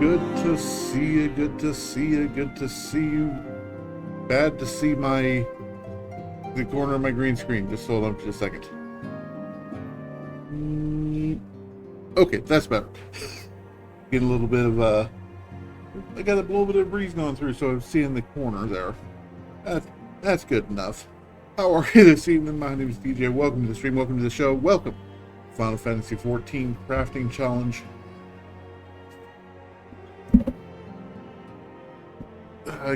Good to see you, good to see you, good to see you. Bad to see the corner of my green screen. Just hold on for a second. Okay, that's better. Getting a little bit of I got a little bit of breeze going through, so I'm seeing the corner there. That's good enough. How are you this evening? My name is DJ. Welcome to the stream. Welcome to the show. Welcome to Final Fantasy XIV Crafting Challenge.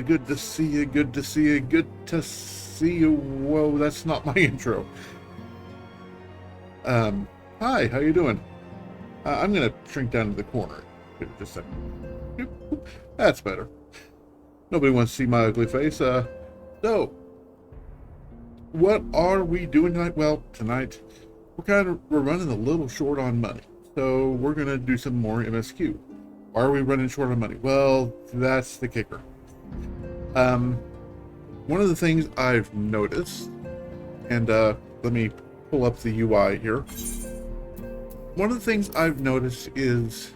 Good to see you. Good to see you. Good to see you. Whoa, that's not my intro. Hi. How you doing? I'm gonna shrink down to the corner. Here, just a second. That's better. Nobody wants to see my ugly face. So, what are we doing tonight? Well, tonight we're running a little short on money, so we're gonna do some more MSQ. Why are we running short on money? Well, that's the kicker. One of the things I've noticed, and let me pull up the UI here. One of the things I've noticed is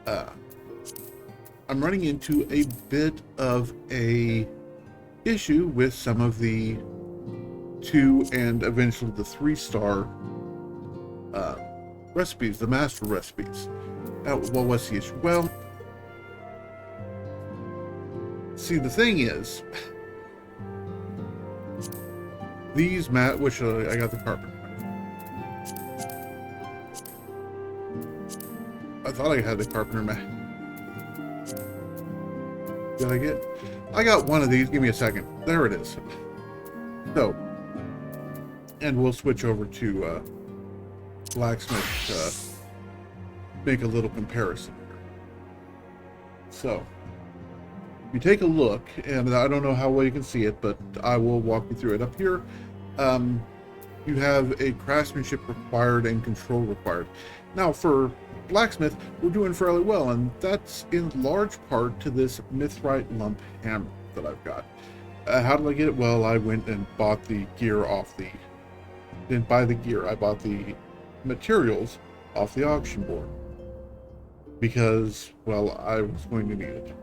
I'm running into a bit of a issue with some of the 2 and eventually the 3-star recipes, the master recipes. Well, what's the issue? Well, see, the thing is, these which I got the carpet. I thought I had the carpenter mat. Did I got one of these. Give me a second. There it is. So, and we'll switch over to blacksmith to make a little comparison here. So, if you take a look, and I don't know how well you can see it, but I will walk you through it. Up here, you have a craftsmanship required and control required. Now, for blacksmith, we're doing fairly well, and that's in large part to this mithrite lump hammer that I've got. How did I get it? Well, I went and bought the gear didn't buy the gear, I bought the materials off the auction board because, well, I was going to need it.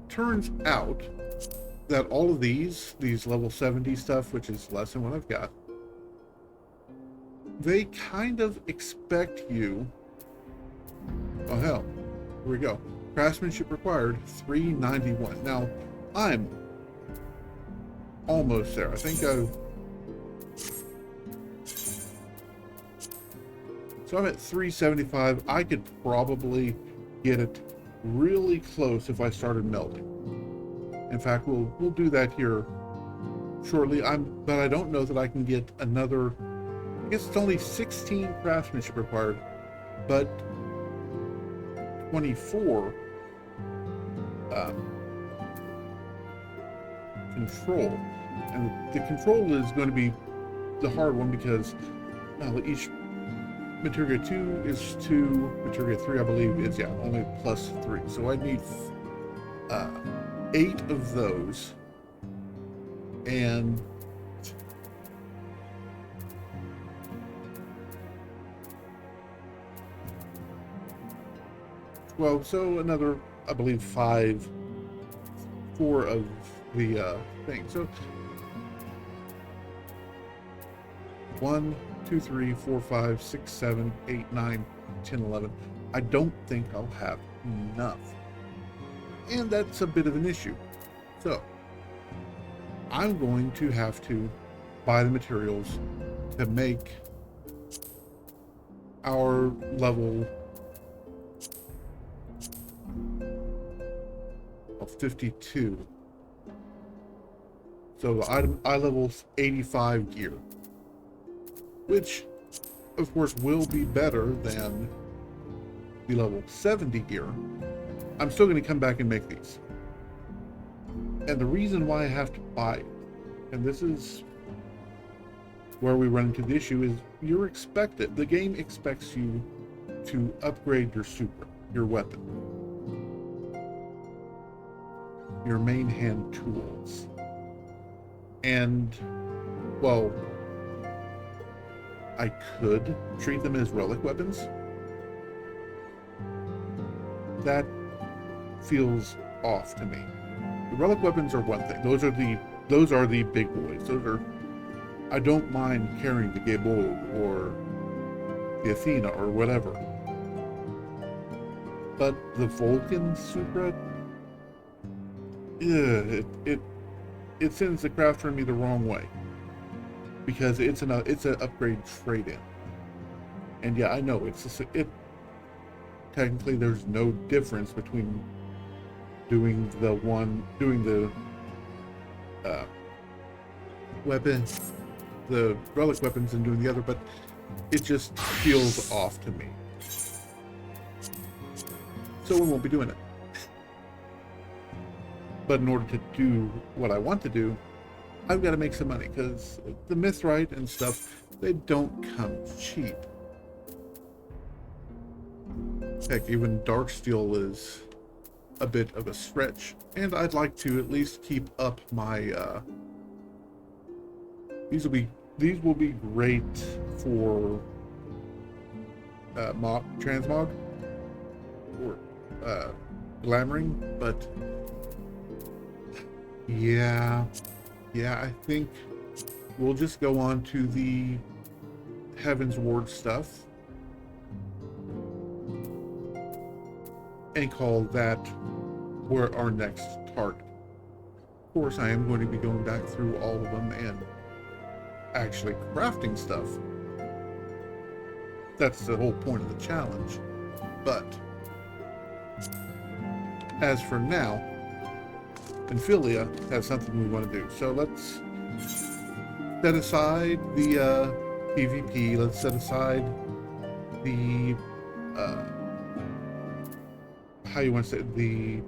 Turns out that all of these level 70 stuff, which is less than what I've got, they kind of expect you. Oh hell, here we go. Craftsmanship required 391. Now I'm almost there. I think so I'm at 375. I could probably get it really close if I started melting. In fact, we'll do that here shortly. But I don't know that I can get another. I guess it's only 16 craftsmanship required, but 24 control. And the control is going to be the hard one because each materia 2 is 2, materia 3 I believe is only plus 3. So I need 8 of those, and well, so another, I believe, 4 of the thing. So 1, 2, 3, 4, 5, 6, 7, 8, 9, 10, 11. I don't think I'll have enough. And that's a bit of an issue. So I'm going to have to buy the materials to make our level of 52. So I level 85 gear, which of course will be better than the level 70 gear. I'm still going to come back and make these. And the reason why I have to buy it, and this is where we run into the issue, is the game expects you to upgrade your weapon, your main hand tools. And, well, I could treat them as relic weapons, that feels off to me. The relic weapons are one thing. Those are the big boys. I don't mind carrying the Gable or the Athena or whatever. But the Vulcan Supra, it sends the crafter in me the wrong way. Because it's an upgrade trade-in. And yeah, I know technically there's no difference between doing the weapon, the relic weapons, and doing the other, but it just feels off to me. So we won't be doing it. But in order to do what I want to do, I've got to make some money, because the Mithrite and stuff, they don't come cheap. Heck, even Darksteel is a bit of a stretch, and I'd like to at least keep up my these will be great for transmog or glamoring, but yeah, I think we'll just go on to the Heaven's Ward stuff and call that our next target. Of course, I am going to be going back through all of them and actually crafting stuff. That's the whole point of the challenge. But as for now, Infilia has something we want to do. So let's set aside the PvP. Let's set aside the how you want to say, the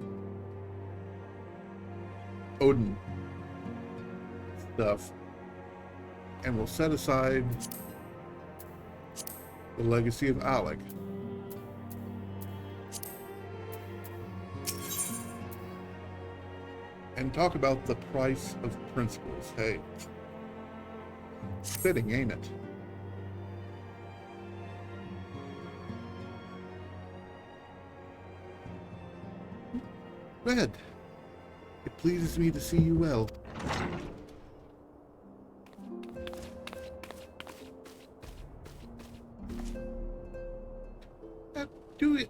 Odin stuff, and we'll set aside the legacy of Alec. And talk about the price of principles. Hey, fitting, ain't it? Red, it pleases me to see you well.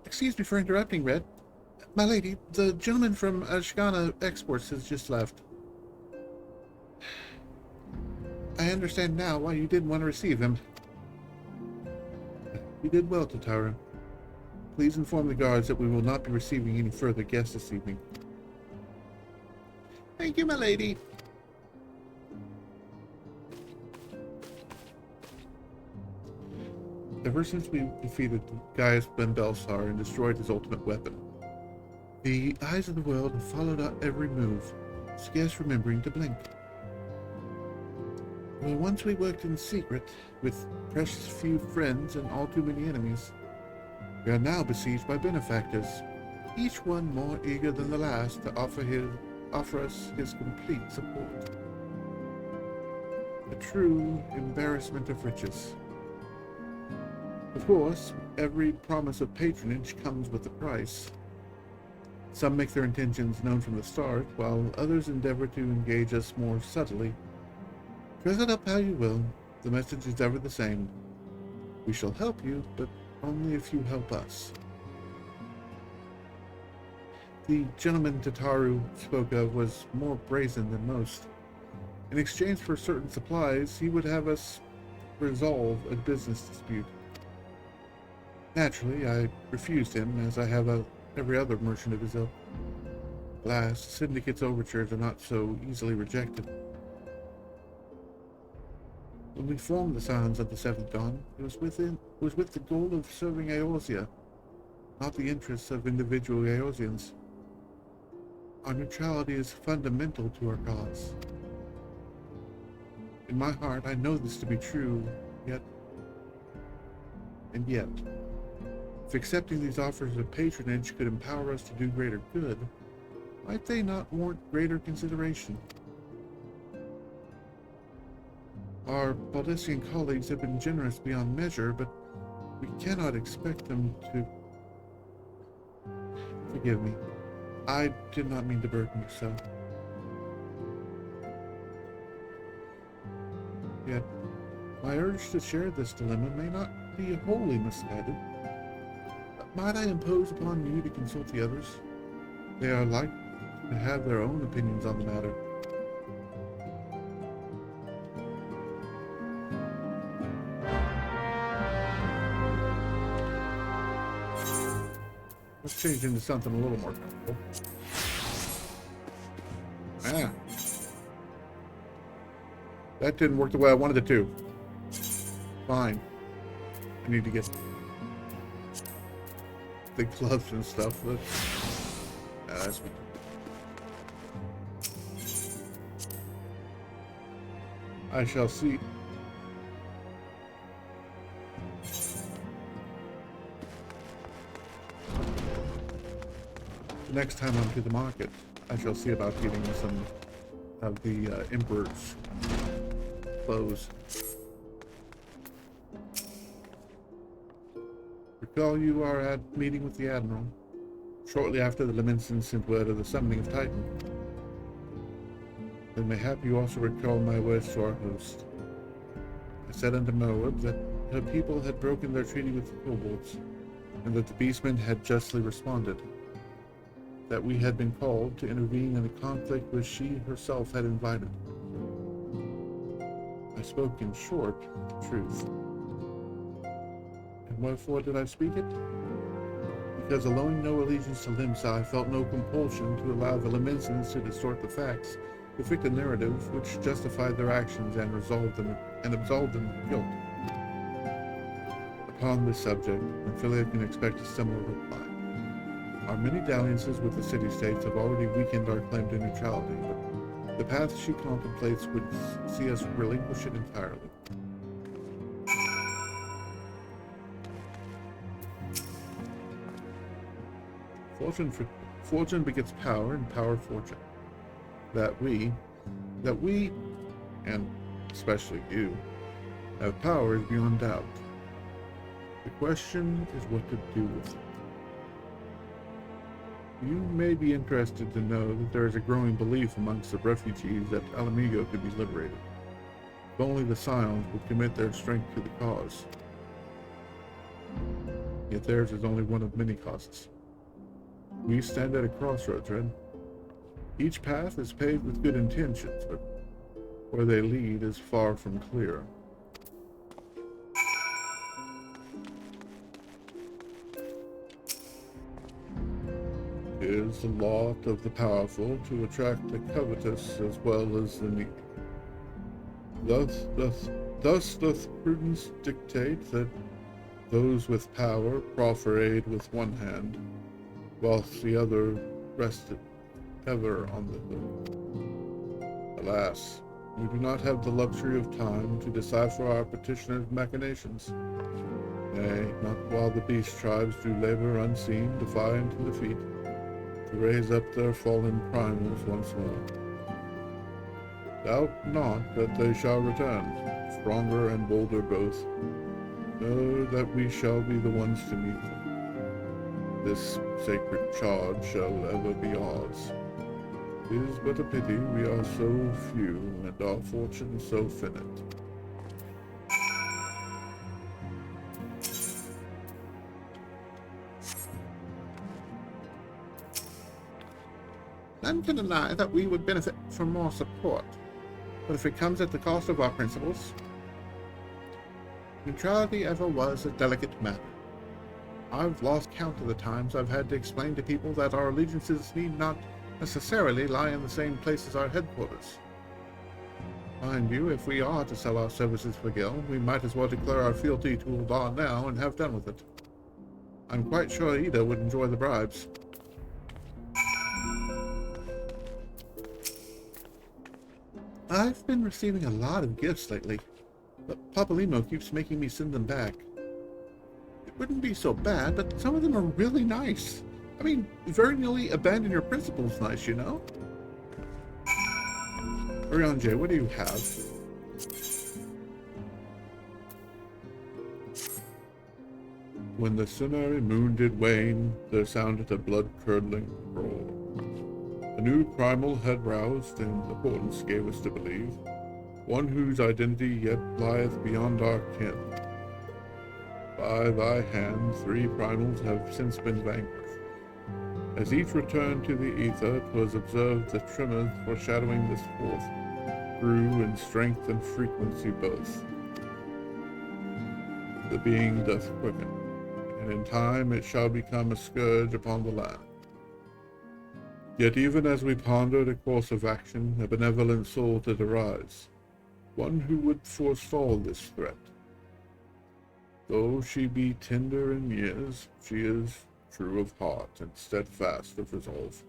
Excuse me for interrupting, Red. My lady, the gentleman from Ashgana Exports has just left. I understand now why you didn't want to receive him. You did well, Tataru. Please inform the guards that we will not be receiving any further guests this evening. Thank you, my lady. Ever since we defeated Gaius Ben Belsar and destroyed his ultimate weapon, the eyes of the world have followed our every move, scarce remembering to blink. Well, once we worked in secret, with precious few friends and all too many enemies, we are now besieged by benefactors, each one more eager than the last to offer us his complete support. A true embarrassment of riches. Of course, every promise of patronage comes with a price. Some make their intentions known from the start, while others endeavor to engage us more subtly. Dress it up how you will, the message is ever the same. We shall help you, but only if you help us. The gentleman Tataru spoke of was more brazen than most. In exchange for certain supplies, he would have us resolve a business dispute. Naturally, I refused him, as I have every other merchant of his ilk. Alas, Syndicate's overtures are not so easily rejected. When we formed the Scions of the Seventh Dawn, it was with the goal of serving Eorzea, not the interests of individual Eorzeans. Our neutrality is fundamental to our cause. In my heart, I know this to be true, yet, if accepting these offers of patronage could empower us to do greater good, might they not warrant greater consideration? Our Baldessian colleagues have been generous beyond measure, but we cannot expect them to... Forgive me. I did not mean to burden you so. Yet, my urge to share this dilemma may not be wholly misguided. Might I impose upon you to consult the others? They are like to have their own opinions on the matter. Let's change into something a little more comfortable. Ah. That didn't work the way I wanted it to. Fine. I need to get the gloves and stuff. That's me. I shall see. Next time I'm to the market, I shall see about getting some of the Emperor's clothes. Recall you are at meeting with the Admiral. Shortly after the Lamenson sent word of the summoning of Titan. Then mayhap you also recall my words to our host. I said unto Moab that her people had broken their treaty with the kobolds, and that the beastmen had justly responded. That we had been called to intervene in a conflict which she herself had invited. I spoke in short the truth. And wherefore did I speak it? Because allowing no allegiance to Limsa, I felt no compulsion to allow the Lamensons to distort the facts, to fit a narrative which justified their actions and absolved them of guilt. Upon this subject, Ophelia can expect a similar reply. Our many dalliances with the city-states have already weakened our claim to neutrality, but the path she contemplates would see us relinquish it entirely. Fortune begets power, and power fortune. That we, and especially you, have power is beyond doubt. The question is what to do with it. You may be interested to know that there is a growing belief amongst the refugees that Alamigo could be liberated, if only the Scions would commit their strength to the cause. Yet theirs is only one of many causes. We stand at a crossroads, Red. Each path is paved with good intentions, but where they lead is far from clear. It is the lot of the powerful to attract the covetous as well as the needy. Thus doth prudence dictate that those with power proffer aid with one hand, whilst the other rested ever on the hook. Alas, we do not have the luxury of time to decipher our petitioner's machinations. Nay, not while the beast tribes do labor unseen, defying to defeat, to raise up their fallen primals once more. Doubt not that they shall return, stronger and bolder both. Know that we shall be the ones to meet them. This sacred charge shall ever be ours. It is but a pity we are so few, and our fortune so finite. None can deny that we would benefit from more support, but if it comes at the cost of our principles, neutrality ever was a delicate matter. I've lost count of the times I've had to explain to people that our allegiances need not necessarily lie in the same place as our headquarters. Mind you, if we are to sell our services for Gil, we might as well declare our fealty to Uldar now and have done with it. I'm quite sure Ida would enjoy the bribes. I've been receiving a lot of gifts lately, but Papalimo keeps making me send them back. It wouldn't be so bad, but some of them are really nice. I mean, very nearly abandon your principles nice, you know? Orion, what do you have? When the summery moon did wane, there sounded a blood-curdling roar. A new primal had roused, and the portents gave us to believe, one whose identity yet lieth beyond our ken. By thy hand 3 primals have since been vanquished. As each returned to the ether, 'twas observed that tremors foreshadowing this forth grew in strength and frequency both. The being doth quicken, and in time it shall become a scourge upon the land. Yet even as we pondered a course of action, a benevolent soul did arise, one who would forestall this threat. Though she be tender in years, she is true of heart and steadfast of resolve.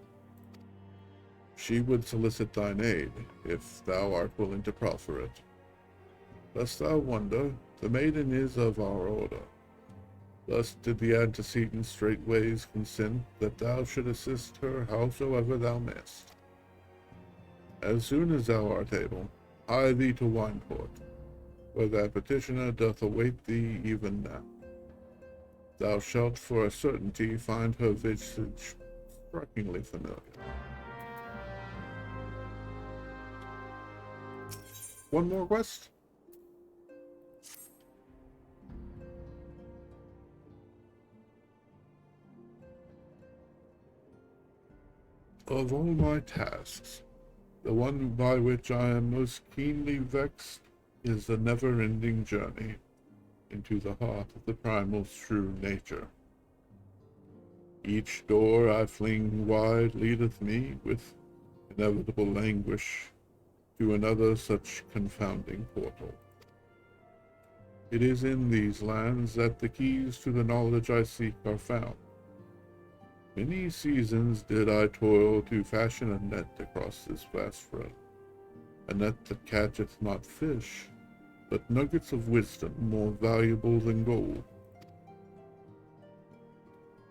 She would solicit thine aid, if thou art willing to proffer it. Lest thou wonder, the maiden is of our order. Thus did the antecedent straightways consent that thou should assist her howsoever thou mayst. As soon as thou art able, hie thee to Wineport, where that petitioner doth await thee even now. Thou shalt for a certainty find her visage strikingly familiar. One more quest? Of all my tasks, the one by which I am most keenly vexed is the never-ending journey into the heart of the primal's true nature. Each door I fling wide leadeth me, with inevitable anguish, to another such confounding portal. It is in these lands that the keys to the knowledge I seek are found. Many seasons did I toil to fashion a net across this vast road, a net that catcheth not fish, but nuggets of wisdom more valuable than gold.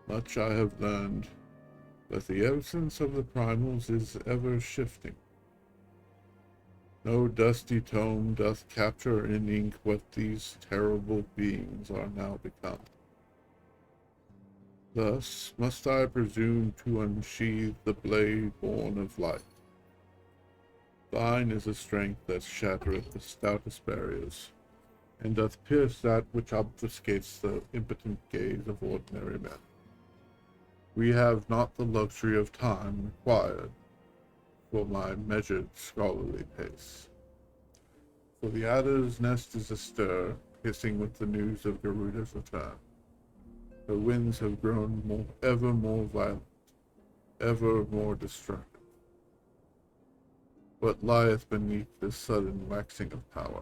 Much I have learned, but the essence of the primals is ever shifting. No dusty tome doth capture in ink what these terrible beings are now become. Thus must I presume to unsheathe the blade born of light. Thine is a strength that shattereth the stoutest barriers, and doth pierce that which obfuscates the impotent gaze of ordinary men. We have not the luxury of time required for my measured scholarly pace. For the adder's nest is astir, hissing with the news of Garuda's return. The winds have grown ever more violent, ever more destructive. What lieth beneath this sudden waxing of power?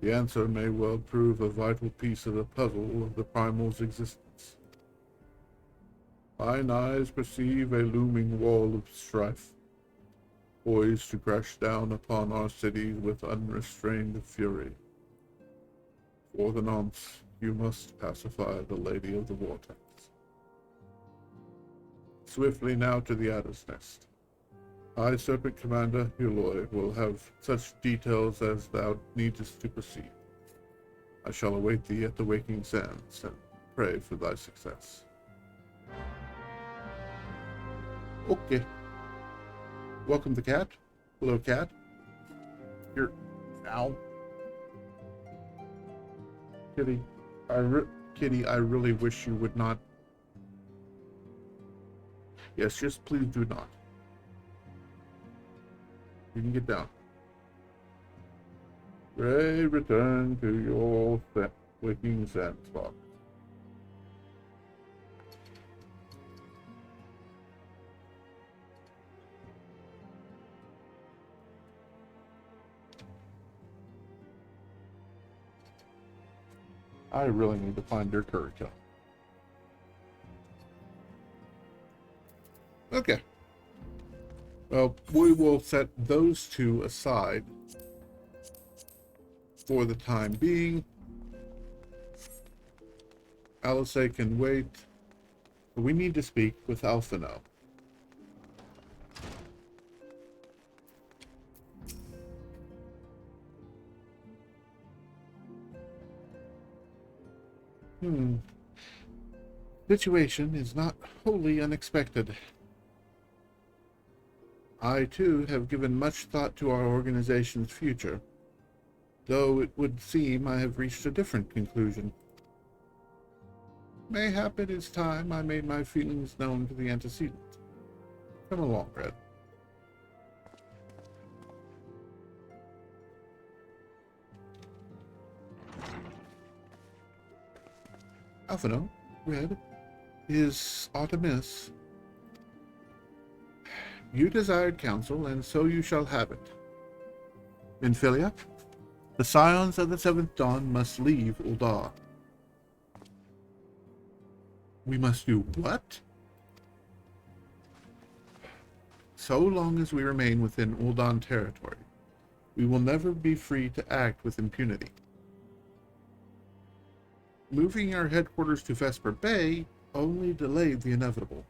The answer may well prove a vital piece of the puzzle of the primal's existence. Mine eyes perceive a looming wall of strife, poised to crash down upon our cities with unrestrained fury. For the nonce, you must pacify the Lady of the Vortex. Swiftly now to the Adder's Nest. I, Serpent Commander Huloi, will have such details as thou needest to proceed. I shall await thee at the Waking Sands, and pray for thy success. Okay. Welcome the cat. Hello, cat. Here. Ow. Kitty. Kitty, I really wish you would not. Yes, just please do not. You can get down. Pray return to your waking sandbox. I really need to find your curriculum. Okay. Well, we will set those two aside for the time being. Alice can wait. We need to speak with Alphino. Hmm. Situation is not wholly unexpected. I, too, have given much thought to our organization's future, though it would seem I have reached a different conclusion. Mayhap it is time I made my feelings known to the antecedent. Come along, Red. Alphino, Red, is Artemis. You desired counsel, and so you shall have it. Minfilia, the Scions of the Seventh Dawn must leave Ul'dah. We must do what? So long as we remain within Ul'dah territory, we will never be free to act with impunity. Moving our headquarters to Vesper Bay only delayed the inevitable.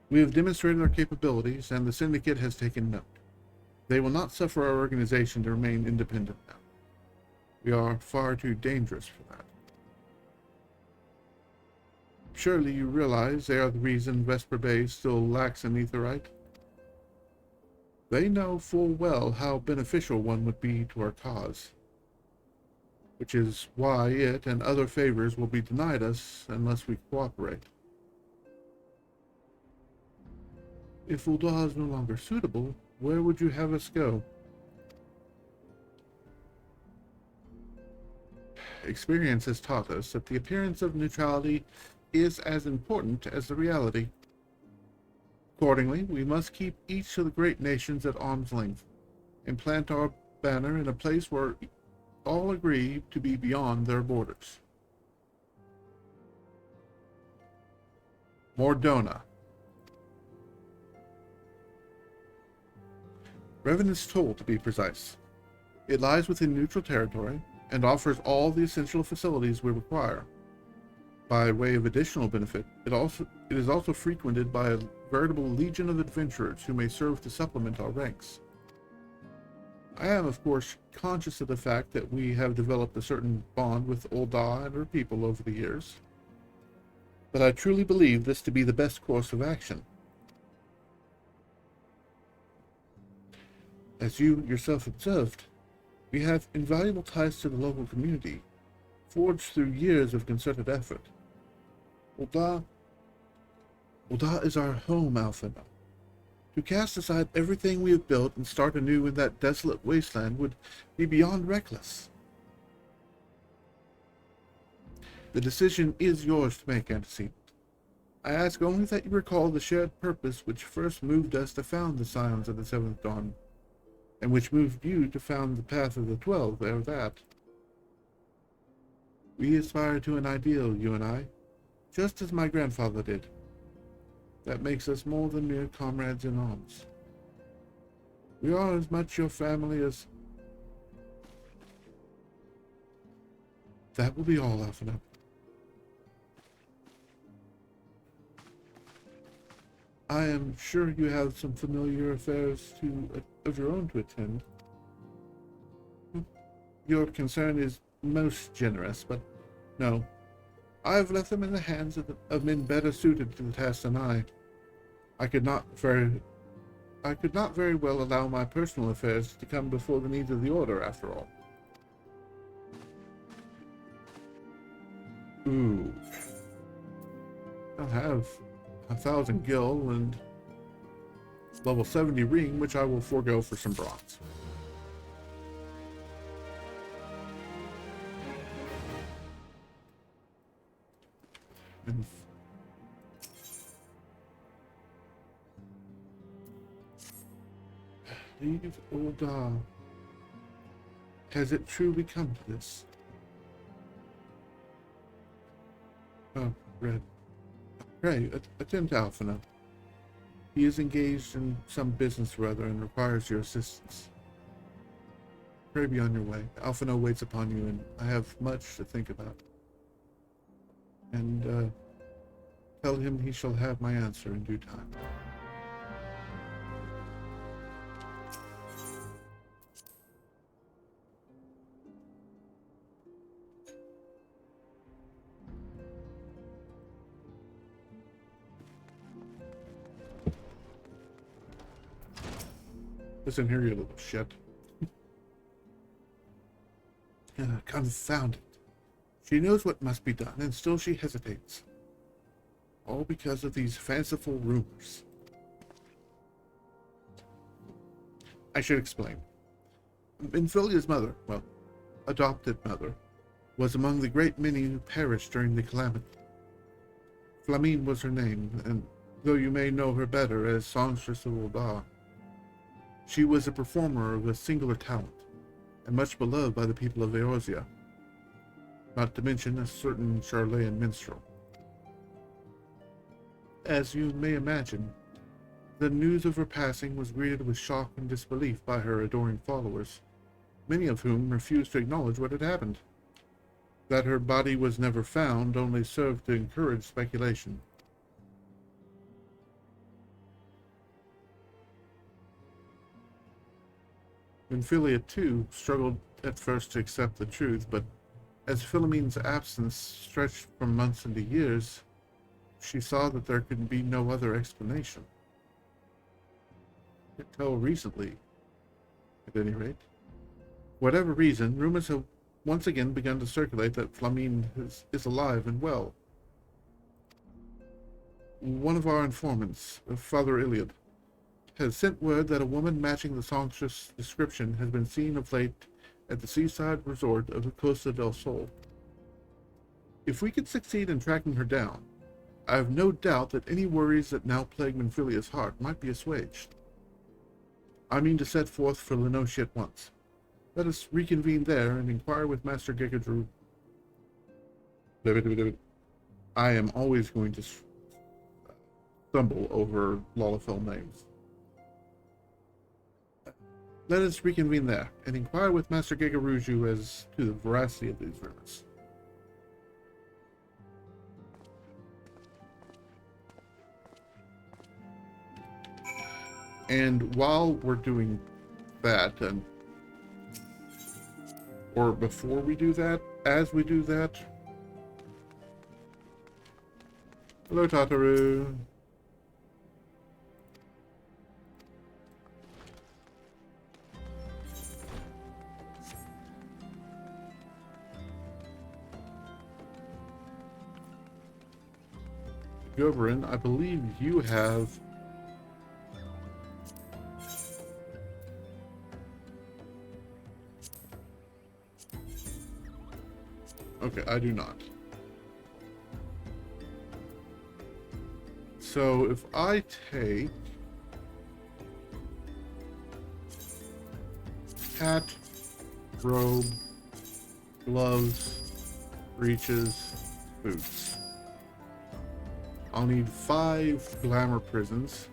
We have demonstrated our capabilities, and the Syndicate has taken note. They will not suffer our organization to remain independent now. We are far too dangerous for that. Surely you realize they are the reason Vesper Bay still lacks an aetherite? They know full well how beneficial one would be to our cause, which is why it and other favors will be denied us unless we cooperate. If Ul'dah is no longer suitable, where would you have us go? Experience has taught us that the appearance of neutrality is as important as the reality. Accordingly, we must keep each of the great nations at arm's length, and plant our banner in a place where all agree to be beyond their borders. Mordona. Revan is told, to be precise. It lies within neutral territory and offers all the essential facilities we require. By way of additional benefit, it is also frequented by a veritable legion of adventurers who may serve to supplement our ranks. I am, of course, conscious of the fact that we have developed a certain bond with Ul'dah and her people over the years, but I truly believe this to be the best course of action. As you yourself observed, we have invaluable ties to the local community, forged through years of concerted effort. Ul'dah is our home, Alphino. To cast aside everything we have built and start anew in that desolate wasteland would be beyond reckless. The decision is yours to make, Antecedent. I ask only that you recall the shared purpose which first moved us to found the Scions of the Seventh Dawn, and which moved you to found the Path of the 12 ere that. We aspire to an ideal, you and I, just as my grandfather did. That makes us more than mere comrades in arms. We are as much your family as... That will be all, Alphino. I am sure you have some familiar affairs of your own to attend. Your concern is most generous, but no. I have left them in the hands of men better suited to the task than I. I could not very well allow my personal affairs to come before the needs of the Order, after all. Ooh. I'll have 1,000 gil and level 70 ring, which I will forego for some bronze. And leave Ul'dah. Has it truly come to this? Oh, Red. Pray, attend to Alphino. He is engaged in some business or other and requires your assistance. Pray be on your way. Alphino waits upon you, and I have much to think about. And tell him he shall have my answer in due time. Listen here, you little shit. Confound it. She knows what must be done, and still she hesitates. All because of these fanciful rumors. I should explain. Benfilia's mother, well, adopted mother, was among the great many who perished during the calamity. Flamine was her name, and though you may know her better as Songstress of Ul'dah, she was a performer of a singular talent, and much beloved by the people of Eorzea, not to mention a certain Charlayan minstrel. As you may imagine, the news of her passing was greeted with shock and disbelief by her adoring followers, many of whom refused to acknowledge what had happened. That her body was never found only served to encourage speculation. Benfilia, too, struggled at first to accept the truth, but as Philomene's absence stretched from months into years, she saw that there could be no other explanation. Until recently, at any rate. Whatever reason, rumors have once again begun to circulate that Flamine is alive and well. One of our informants, Father Iliad, has sent word that a woman matching the songstress' description has been seen of late at the seaside resort of the Costa del Sol. If we could succeed in tracking her down, I have no doubt that any worries that now plague Benfilia's heart might be assuaged. I mean to set forth for Lenoshi at once. Let us reconvene there and inquire with Master Gegadru. I am always going to stumble over Lalafell names. Let us reconvene there and inquire with Master Gegaruju as to the veracity of these rumors. And while we're doing that, or before we do that, as we do that, hello Tataru. Goberin, I believe you have okay, I do not. So if I take hat, robe, gloves, breeches, boots, I'll need 5 glamour prisons.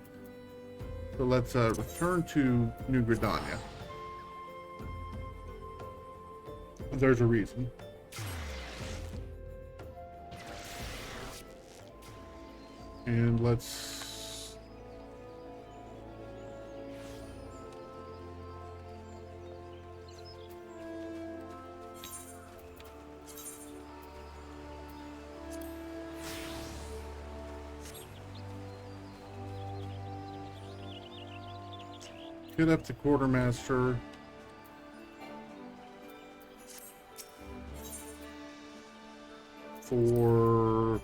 So let's return to New Gridania. There's a reason. And let's get up to quartermaster. For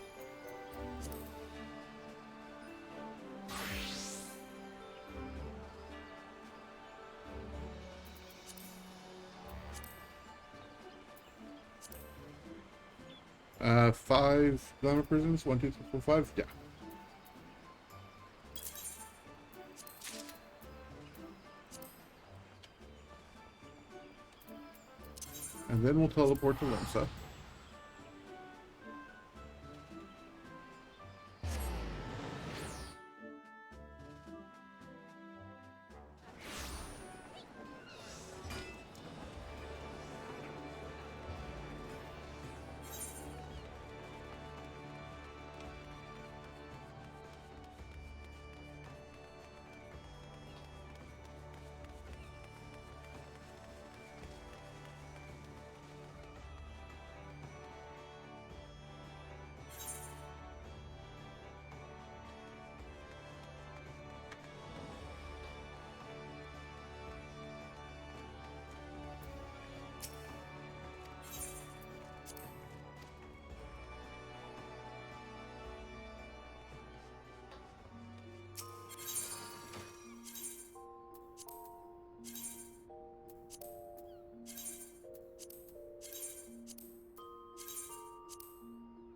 five glamour prisons. 1, 2, 3, 4, 5. Yeah. And then we'll teleport to Limsa.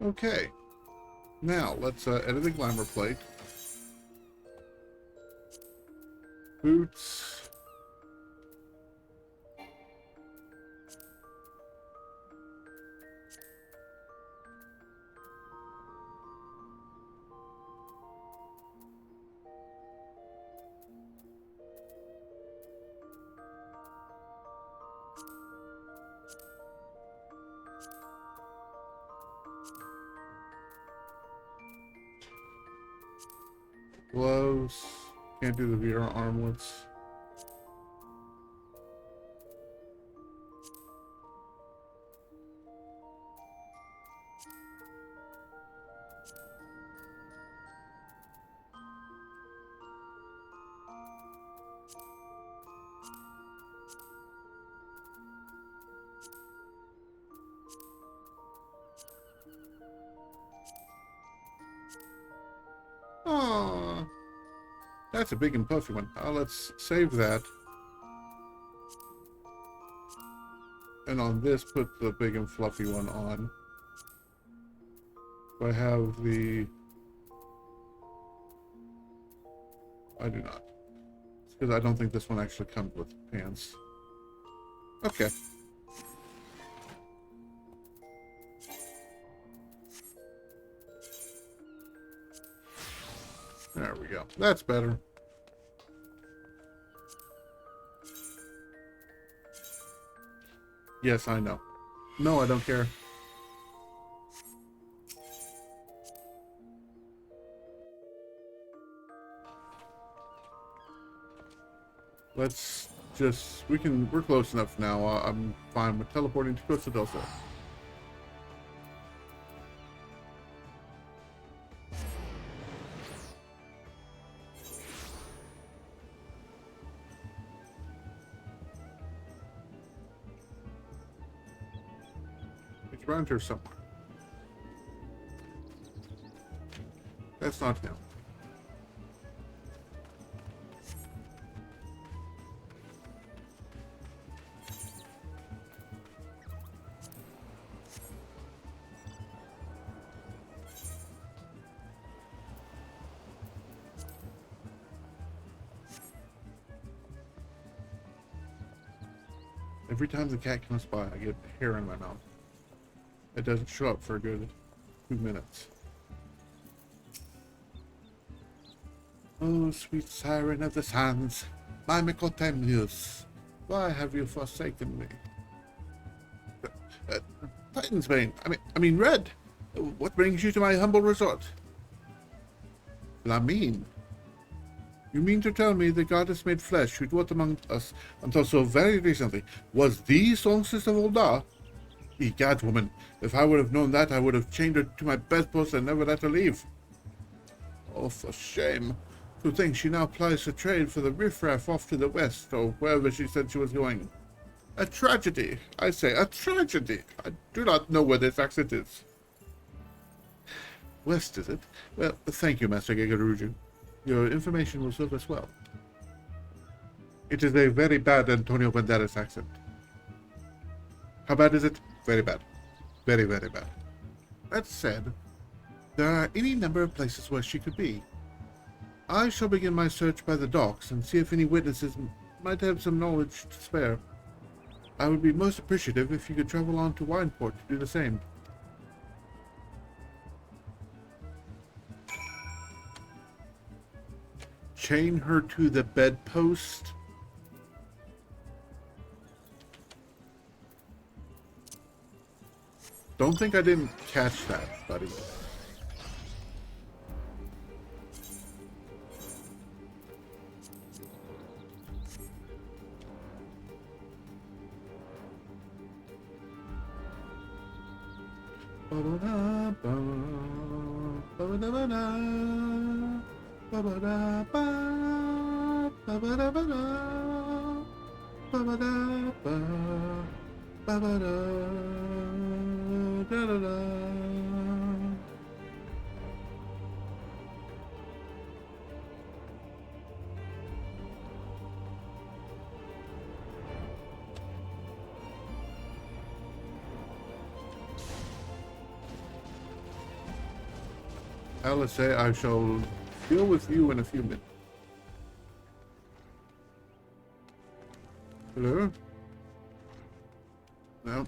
Okay. Now, let's edit the glamour plate. Boots. Gloves. Can't do the VR armlets. Aww. That's a big and puffy one. Let's save that. And on this, put the big and fluffy one on. Do I have the... I do not. It's because I don't think this one actually comes with pants. Okay. There we go. That's better. Yes, I know. No, I don't care. Let's just... we're close enough now. I'm fine with teleporting to Costa del Sol. It's around here somewhere. That's not him. Every time the cat comes by, I get hair in my mouth. It doesn't show up for a good 2 minutes. Oh, sweet siren of the sands, my Micotemnius, why have you forsaken me? Titan's Bane, I mean Red, what brings you to my humble resort? Lamine, you mean to tell me the goddess made flesh who dwelt among us until so very recently was the songstress of Ul'dah? Egad, woman, if I would have known that, I would have chained her to my bedpost and never let her leave. Oh, for shame. To think she now plies her trade for the riffraff off to the west, or wherever she said she was going. A tragedy, I say, a tragedy. I do not know where this accent is. West, is it? Well, thank you, Master Gegaruju. Your information will serve us well. It is a very bad Antonio Banderas accent. How bad is it? Very bad. Very, very bad. That said, there are any number of places where she could be. I shall begin my search by the docks and see if any witnesses might have some knowledge to spare. I would be most appreciative if you could travel on to Wineport to do the same. Chain her to the bedpost. Don't think I didn't catch that, buddy. Alice, I shall deal with you in a few minutes. Hello? No.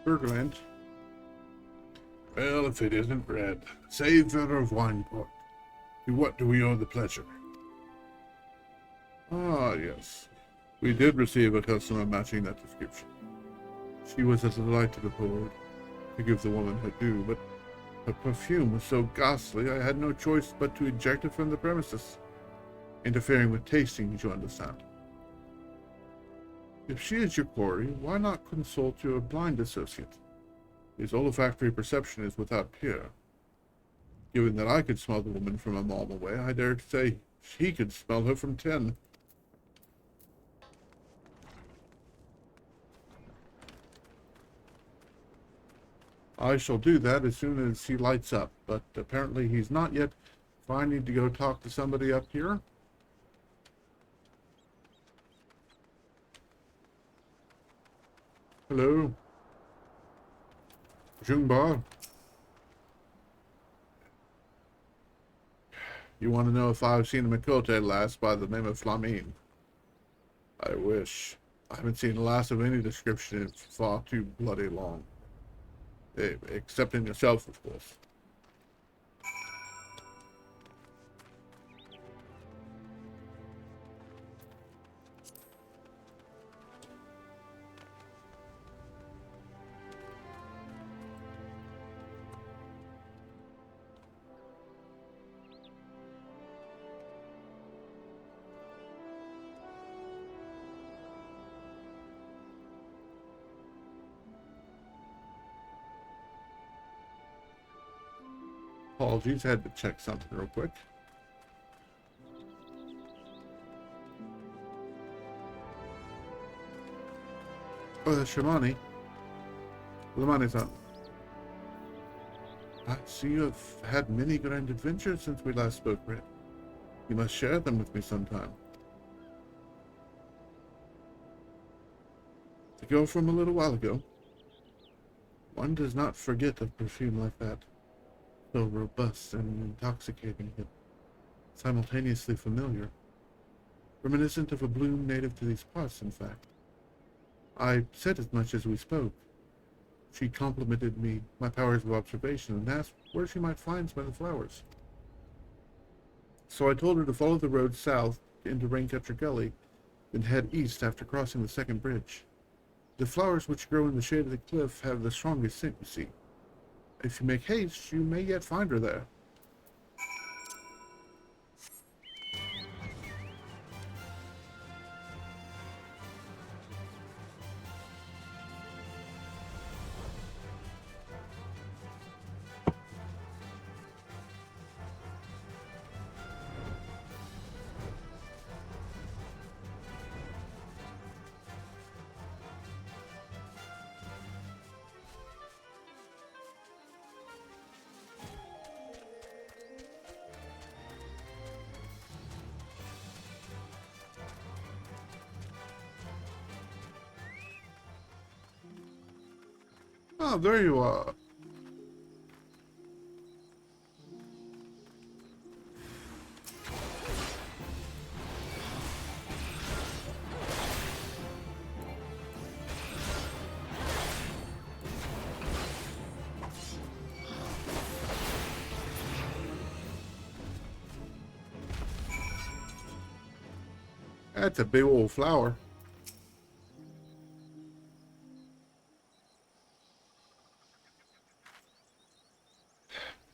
Bergland. Well, if it isn't bread, savor of Wineport. To what do we owe the pleasure? Ah, yes. We did receive a customer matching that description. She was a delight to behold, to give the woman her due, but her perfume was so ghastly I had no choice but to eject her from the premises, interfering with tastings, you understand. If she is your quarry, why not consult your blind associate? His olfactory perception is without peer. Given that I could smell the woman from a mile away, I dare to say he could smell her from 10. I shall do that as soon as he lights up, but apparently he's not yet. If I need to go talk to somebody up here. Hello? Jungbar? You want to know if I've seen a Mikote lass by the name of Flamine? I wish. I haven't seen a lass of any description in far too bloody long. Excepting yourself, of course. Apologies, I had to check something real quick. Oh, that's Shamani. Lamani-san. I see you have had many grand adventures since we last spoke, Red. You must share them with me sometime. To go from a little while ago, one does not forget a perfume like that. So robust and intoxicating, yet simultaneously familiar. Reminiscent of a bloom native to these parts, in fact. I said as much as we spoke. She complimented me, my powers of observation, and asked where she might find some of the flowers. So I told her to follow the road south into Raincatcher Gully, then head east after crossing the second bridge. The flowers which grow in the shade of the cliff have the strongest scent, you see. If you make haste, you may yet find her there. Ah, there you are. That's a big old flower.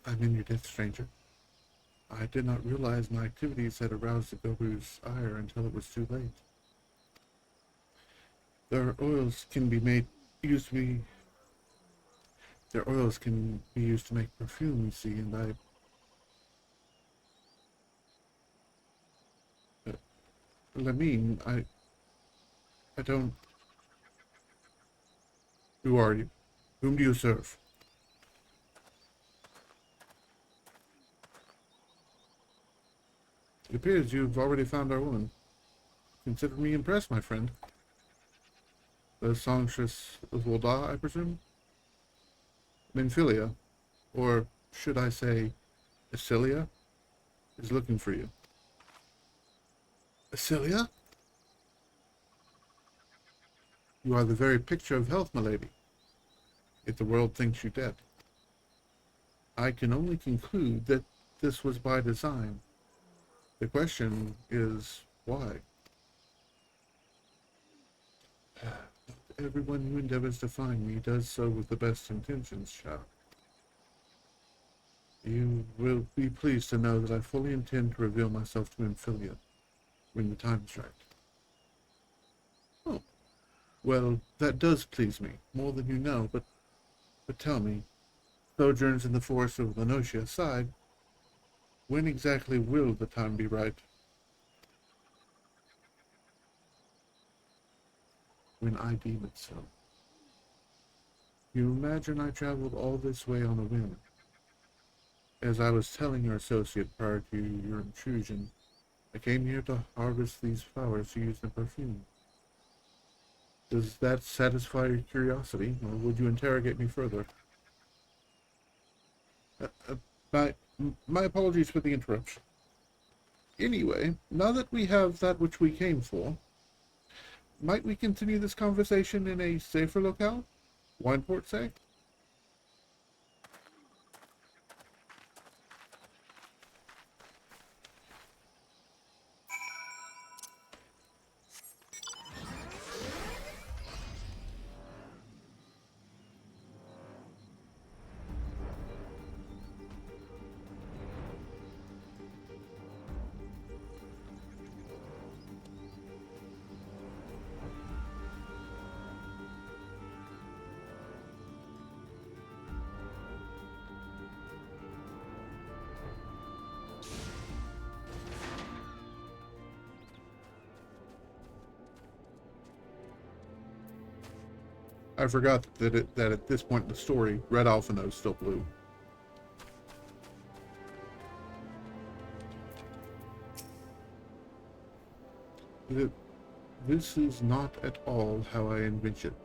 I'm in your debt, stranger. I did not realize my activities had aroused the Gobu's ire until it was too late. Their oils can be made, used to be, their oils can be used to make perfume, you see, and Lamine, I don't, who are you? Whom do you serve? It appears you've already found our woman. Consider me impressed, my friend. The songstress of Volda, I presume? Minfilia, or should I say, Acilia, is looking for you. Acilia? You are the very picture of health, milady. If the world thinks you dead. I can only conclude that this was by design. The question is, why? Everyone who endeavors to find me does so with the best intentions, child. You will be pleased to know that I fully intend to reveal myself to Amphilia when the time is right. Oh, well, that does please me, more than you know, but tell me, sojourns in the forest of Lenotia aside, when exactly will the time be right? When I deem it so. You imagine I traveled all this way on a whim. As I was telling your associate prior to your intrusion, I came here to harvest these flowers to use in perfume. Does that satisfy your curiosity, or would you interrogate me further? Uh, uh, my, my apologies for the interruption. Anyway, now that we have that which we came for, might we continue this conversation in a safer locale? Wineport, say? I forgot that at this point in the story, Red Alphino is still blue. This is not at all how I envisioned.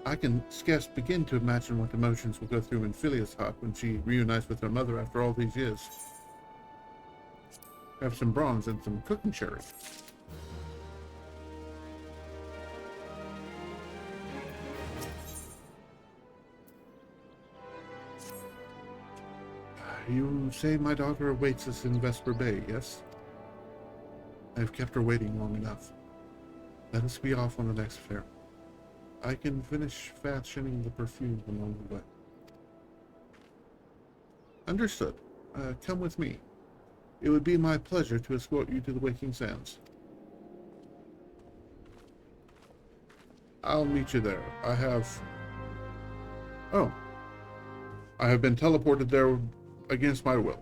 I can scarce begin to imagine what emotions will go through in Philia's heart when she reunites with her mother after all these years. Have some bronze and some cooking sherry. You say my daughter awaits us in Vesper Bay, yes? I've kept her waiting long enough. Let us be off on the next fair. I can finish fashioning the perfume along the way. Understood. Come with me. It would be my pleasure to escort you to the Waking Sands. I'll meet you there. Oh. I have been teleported there against my will.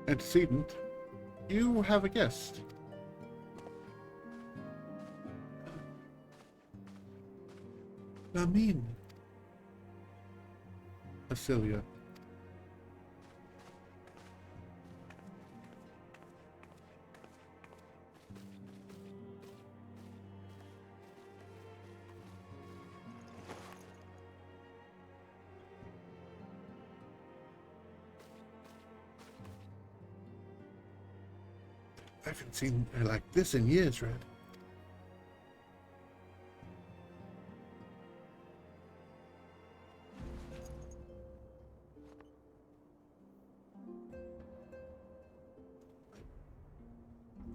Antecedent, you have a guest. Namin. Acilia. I haven't seen her like this in years, Red.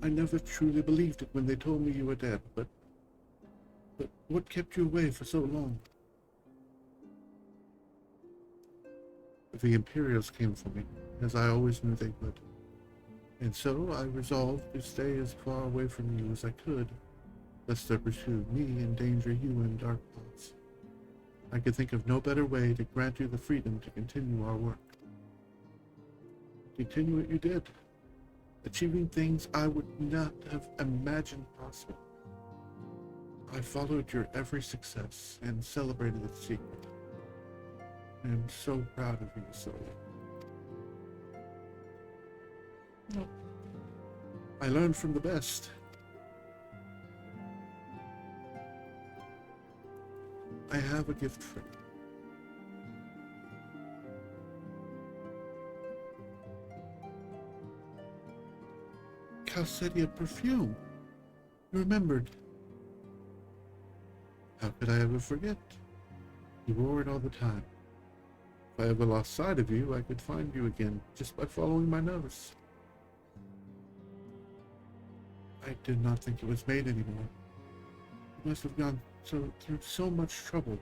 I never truly believed it when they told me you were dead, but what kept you away for so long? The Imperials came for me, as I always knew they would. And so I resolved to stay as far away from you as I could, lest their pursuit me endanger you in dark thoughts. I could think of no better way to grant you the freedom to continue our work. Continue what you did, achieving things I would not have imagined possible. I followed your every success and celebrated its secret. I am so proud of you, Sylvia. No. I learned from the best. I have a gift for you. Calcedia perfume. You remembered. How could I ever forget? You wore it all the time. If I ever lost sight of you, I could find you again just by following my nose. I did not think it was made anymore. You must have gone through so much trouble.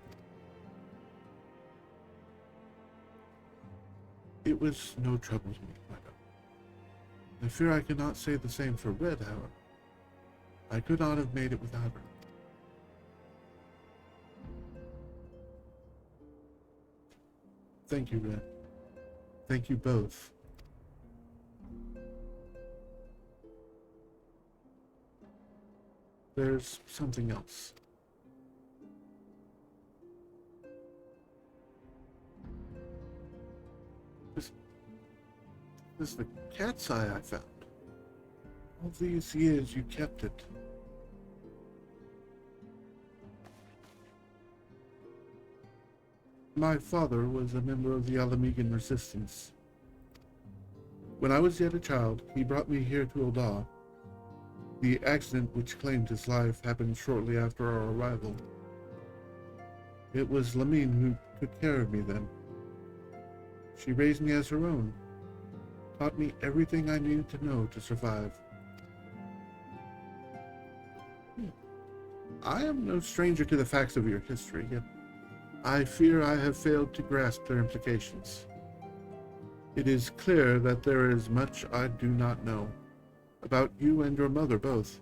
It was no trouble to me, madam. I fear I cannot say the same for Red, however. I could not have made it without her. Thank you, Red. Thank you both. There's something else. This is the cat's eye I found. All these years you kept it. My father was a member of the Alamegan resistance. When I was yet a child, he brought me here to Oda. The accident which claimed his life happened shortly after our arrival. It was Lamine who took care of me then. She raised me as her own, taught me everything I needed to know to survive. I am no stranger to the facts of your history, yet I fear I have failed to grasp their implications. It is clear that there is much I do not know, about you and your mother both.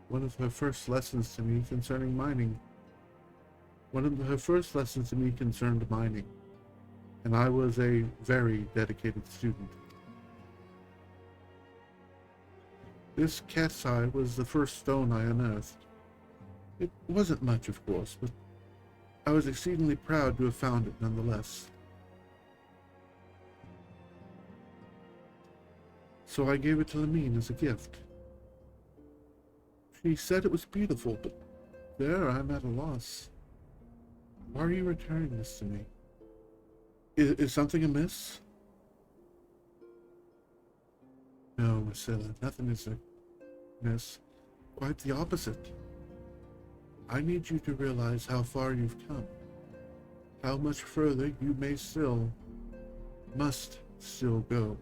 One of her first lessons to me concerning mining. And I was a very dedicated student. This cat's eye was the first stone I unearthed. It wasn't much, of course, but I was exceedingly proud to have found it nonetheless. So I gave it to Lamine as a gift. She said it was beautiful, but there I'm at a loss. Why are you returning this to me? Is something amiss? No, Marcella, nothing is amiss. Quite the opposite. I need you to realize how far you've come. How much further you must still go.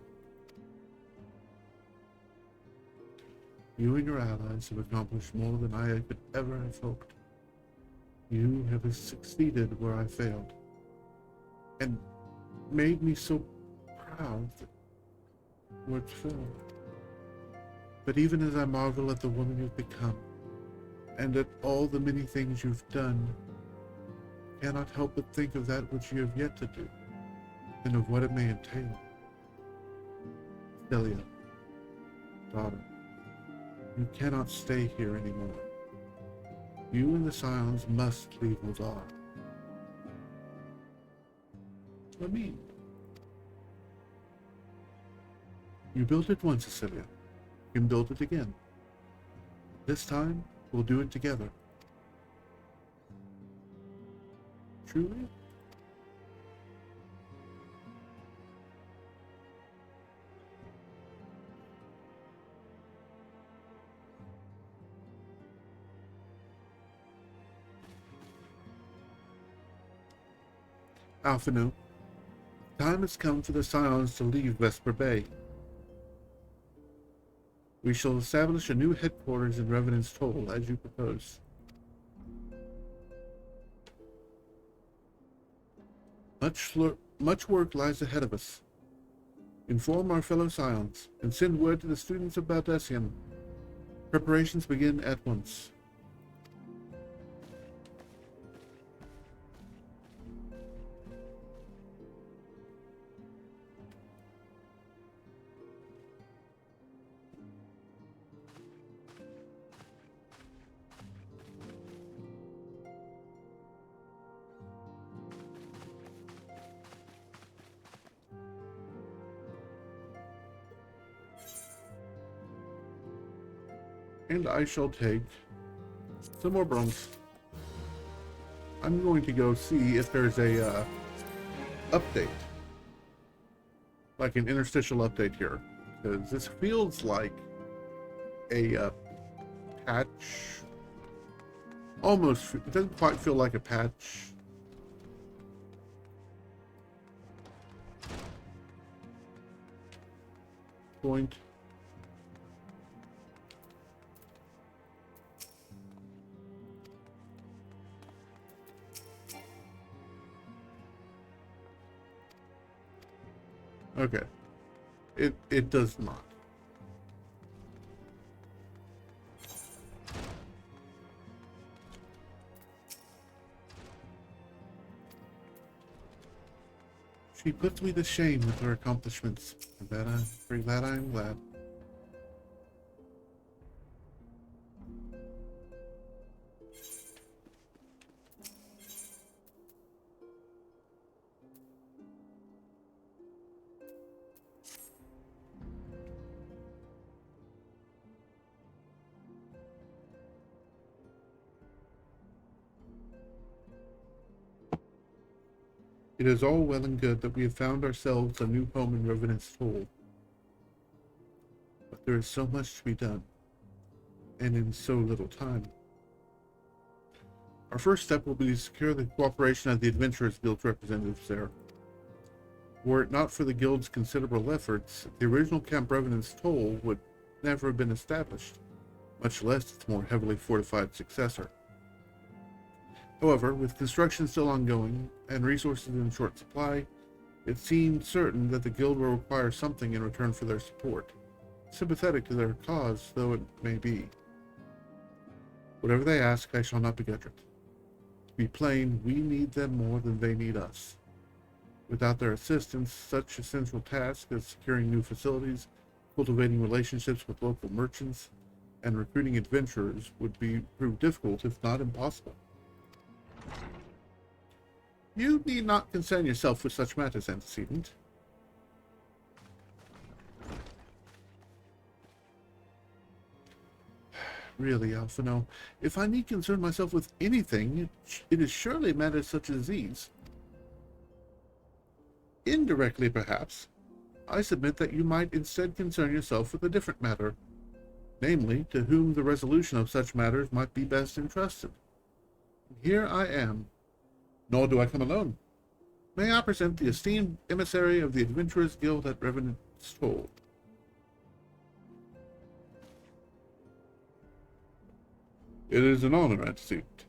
You and your allies have accomplished more than I could ever have hoped. You have succeeded where I failed, and made me so proud that words fail. But even as I marvel at the woman you've become, and at all the many things you've done, I cannot help but think of that which you have yet to do, and of what it may entail. Celia, daughter, you cannot stay here anymore. You and the Scions must leave Mozar. I mean, you built it once, Cecilia. You can build it again. This time, we'll do it together. Truly? Alphino, time has come for the Scions to leave Vesper Bay. We shall establish a new headquarters in Revenant's Toll, as you propose. Much work lies ahead of us. Inform our fellow Scions, and send word to the students of Baldessian. Preparations begin at once. And I shall take some more bronze. I'm going to go see if there's a update. Like an interstitial update here. Because this feels like a patch. Almost, it doesn't quite feel like a patch. Point. Okay. It does not. She puts me to shame with her accomplishments. For that I'm glad. It is all well and good that we have found ourselves a new home in Revenant's Toll. But there is so much to be done, and in so little time. Our first step will be to secure the cooperation of the Adventurers Guild's representatives there. Were it not for the Guild's considerable efforts, the original Camp Revenant's Toll would never have been established, much less its more heavily fortified successor. However, with construction still ongoing, and resources in short supply, it seemed certain that the Guild will require something in return for their support, sympathetic to their cause though it may be. Whatever they ask, I shall not begrudge it. To be plain, we need them more than they need us. Without their assistance, such essential tasks as securing new facilities, cultivating relationships with local merchants, and recruiting adventurers would prove difficult, if not impossible. You need not concern yourself with such matters, antecedent. Really, Alphino, if I need concern myself with anything, it is surely matters such as these. Indirectly, perhaps, I submit that you might instead concern yourself with a different matter, namely, to whom the resolution of such matters might be best entrusted. Here I am. Nor do I come alone. May I present the esteemed emissary of the Adventurers Guild at Revenant's Toll. It is an honor, antecedent.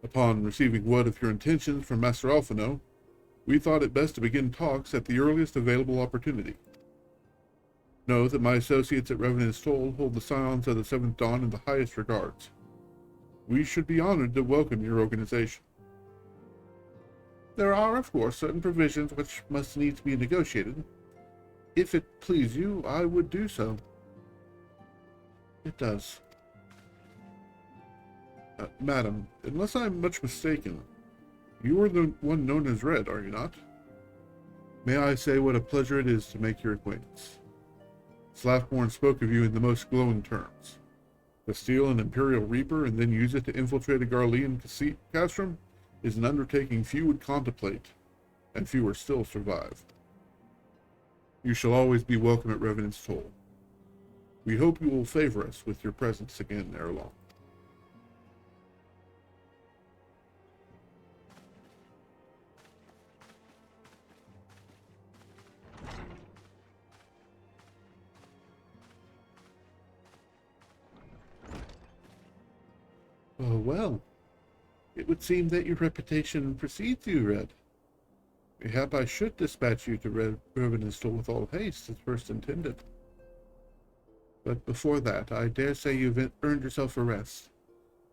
Upon receiving word of your intentions from Master Alphino, we thought it best to begin talks at the earliest available opportunity. Know that my associates at Revenant's Toll hold the Scions of the Seventh Dawn in the highest regards. We should be honored to welcome your organization. There are, of course, certain provisions which must needs be negotiated. If it please you, I would do so. It does. Madam, unless I am much mistaken, you are the one known as Red, are you not? May I say what a pleasure it is to make your acquaintance. Slaffborn spoke of you in the most glowing terms. To steal an Imperial Reaper and then use it to infiltrate a Garlean castrum is an undertaking few would contemplate, and fewer still survive. You shall always be welcome at Revenant's Toll. We hope you will favor us with your presence again ere long. Oh, well. It would seem that your reputation precedes you, Red. Mayhap I should dispatch you to Revenant's Toll with all haste, as first intended. But before that, I dare say you've earned yourself a rest.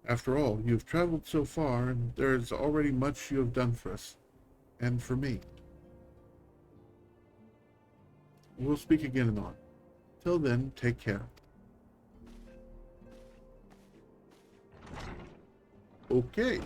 After all, you've traveled so far, and there is already much you have done for us, and for me. We'll speak again anon. Till then, take care. Okay.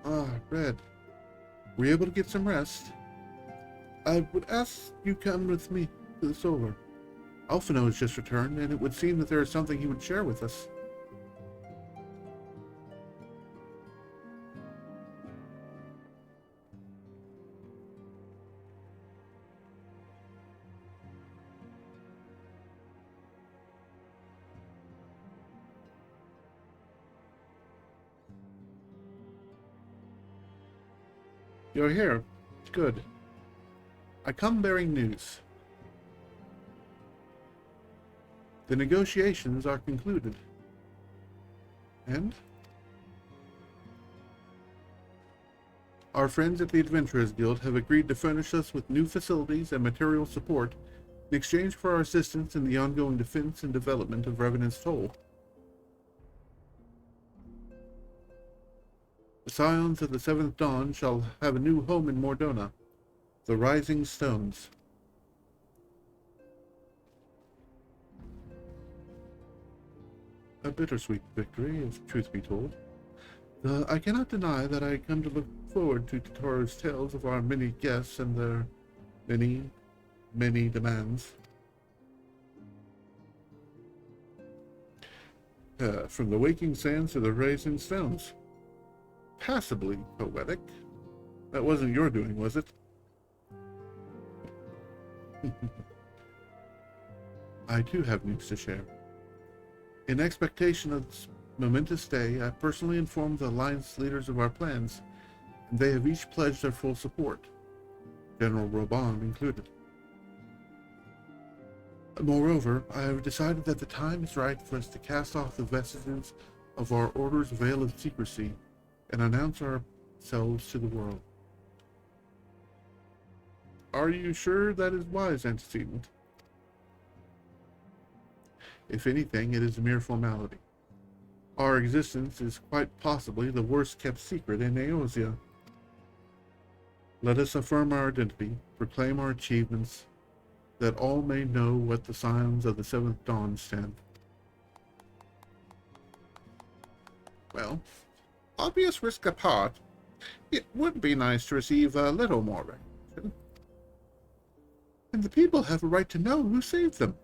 Ah, Red. Were you able to get some rest? I would ask you come with me to the solar. Alphino has just returned, and it would seem that there is something he would share with us. You're here. Good. I come bearing news. The negotiations are concluded. And? Our friends at the Adventurers Guild have agreed to furnish us with new facilities and material support in exchange for our assistance in the ongoing defense and development of Revenant's Toll. The Scions of the Seventh Dawn shall have a new home in Mordona, the Rising Stones. A bittersweet victory, if truth be told. I cannot deny that I come to look forward to Tataro's tales of our many guests and their many, many demands. From the waking sands to the rising stones. Passably poetic. That wasn't your doing, was it? I too have news to share. In expectation of this momentous day, I personally informed the Alliance leaders of our plans, and they have each pledged their full support, General Robon included. Moreover, I have decided that the time is right for us to cast off the vestiges of our Order's veil of secrecy and announce ourselves to the world. Are you sure that is wise, antecedent? If anything, it is a mere formality. Our existence is quite possibly the worst-kept secret in Eosia. Let us affirm our identity, proclaim our achievements, that all may know what the Scions of the Seventh Dawn stand. Well, obvious risk apart, it would be nice to receive a little more recognition. And the people have a right to know who saved them.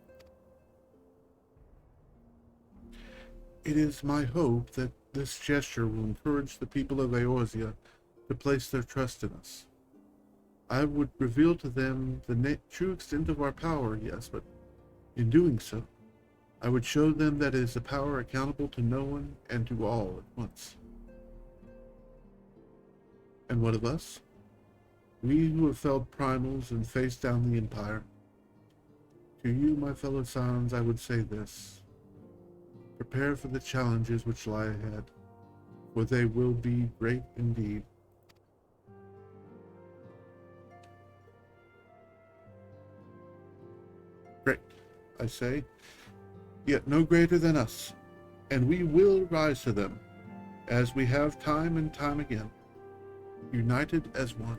It is my hope that this gesture will encourage the people of Eorzea to place their trust in us. I would reveal to them the true extent of our power, yes, but in doing so, I would show them that it is a power accountable to no one and to all at once. And what of us? We who have felled primals and faced down the Empire. To you, my fellow Scions, I would say this. Prepare for the challenges which lie ahead, for they will be great indeed. Great, I say, yet no greater than us, and we will rise to them, as we have time and time again, united as one.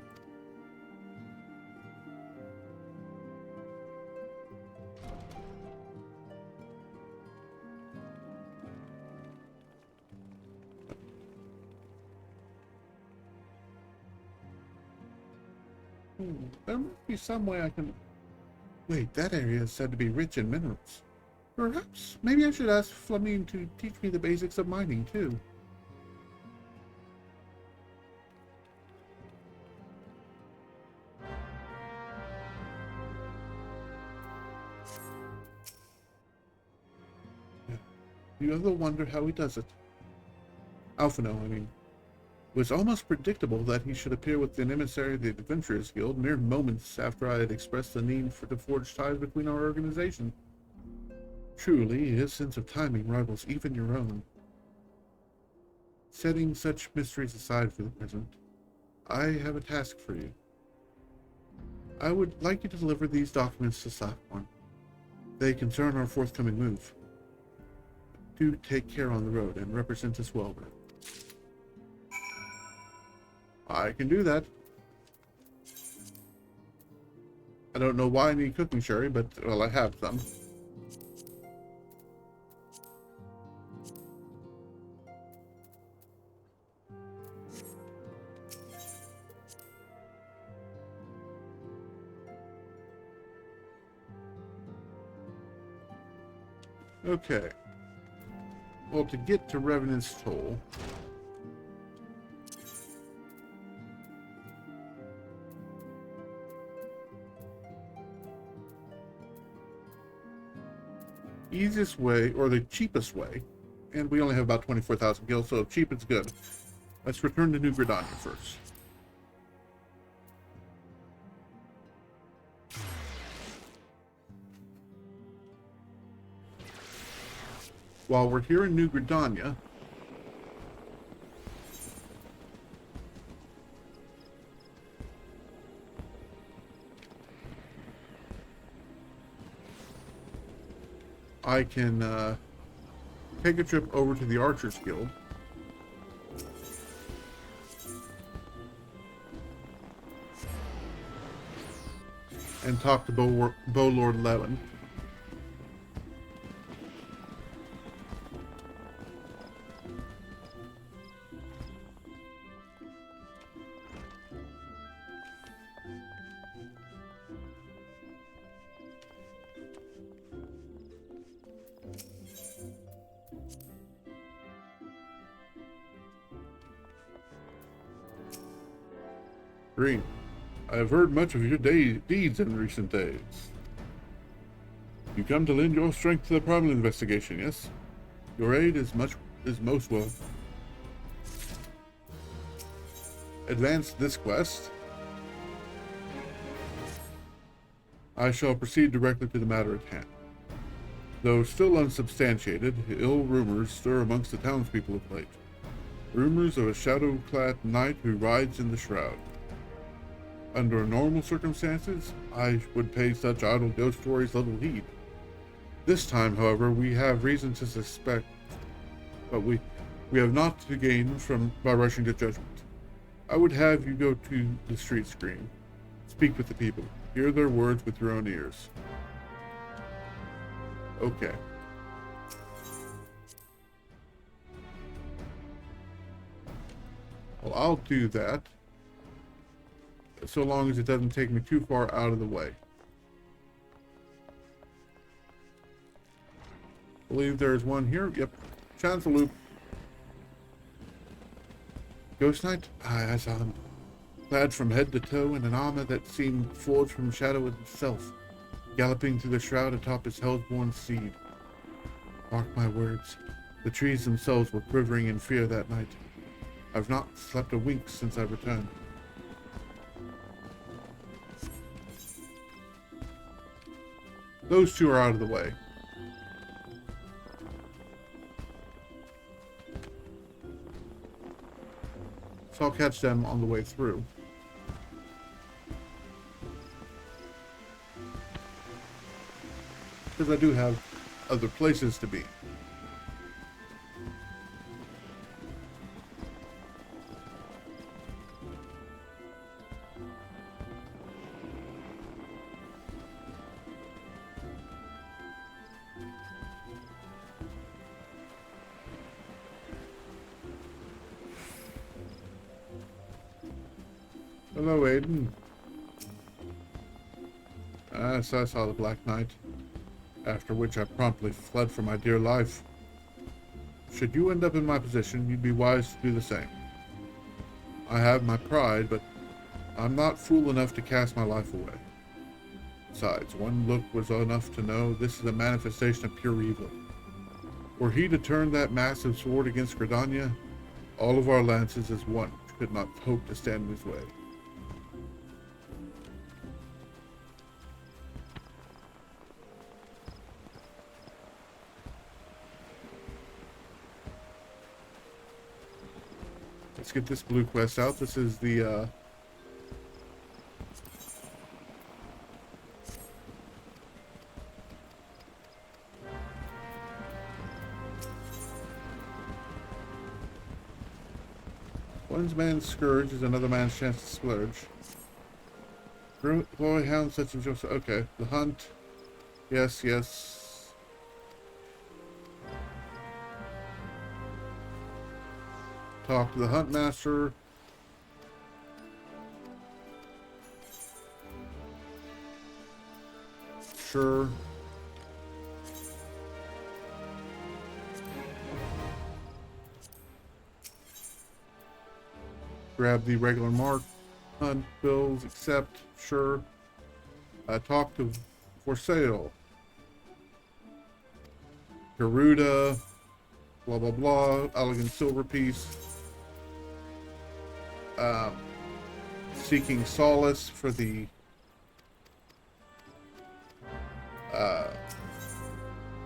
There must be some way I can... Wait, that area is said to be rich in minerals. Perhaps, maybe I should ask Flamine to teach me the basics of mining, too. Yeah. You ever wonder how he does it? Alphino, I mean. It was almost predictable that he should appear with an emissary of the Adventurers Guild mere moments after I had expressed the need to forge ties between our organization. Truly, his sense of timing rivals even your own. Setting such mysteries aside for the present, I have a task for you. I would like you to deliver these documents to Saffron. They concern our forthcoming move. Do take care on the road and represent us well, Red. I can do that. I don't know why I need cooking sherry, but, well, I have some. Okay. Well, to get to Revenant's Toll, easiest way, or the cheapest way, and we only have about 24,000 gil, so cheap is good. Let's return to New Gridania first. While we're here in New Gridania, I can take a trip over to the Archers Guild and talk to Lord Levin. Green, I have heard much of your deeds in recent days. You come to lend your strength to the problem investigation, yes? Your aid is most welcome. Advance this quest. I shall proceed directly to the matter at hand. Though still unsubstantiated, ill rumors stir amongst the townspeople of late. Rumors of a shadow-clad knight who rides in the shroud. Under normal circumstances, I would pay such idle ghost stories little heed. This time, however, we have reason to suspect, but we have not to gain by rushing to judgment. I would have you go to the street screen, speak with the people, hear their words with your own ears. Okay. Well, I'll do that, so long as it doesn't take me too far out of the way. I believe there's one here. Yep. Chancellor. Ghost Knight? I saw him. Clad from head to toe in an armor that seemed forged from shadow itself, galloping through the shroud atop his hellborn steed. Mark my words, the trees themselves were quivering in fear that night. I've not slept a wink since I returned. Those two are out of the way. So I'll catch them on the way through. Because I do have other places to be. Hello, Aiden. So I saw the Black Knight, after which I promptly fled for my dear life. Should you end up in my position, you'd be wise to do the same. I have my pride, but I'm not fool enough to cast my life away. Besides, one look was enough to know this is a manifestation of pure evil. Were he to turn that massive sword against Gridania, all of our lances as one could not hope to stand in his way. Let's get this blue quest out. This is the one man's scourge is another man's chance to splurge. Glory hound such and Joseph. Okay, the hunt. Yes, yes. Talk to the hunt master. Sure. grab the regular mark. Hunt, bills, accept, sure. Talk to for sale. Garuda, blah blah blah. Elegant silver piece. Seeking solace for the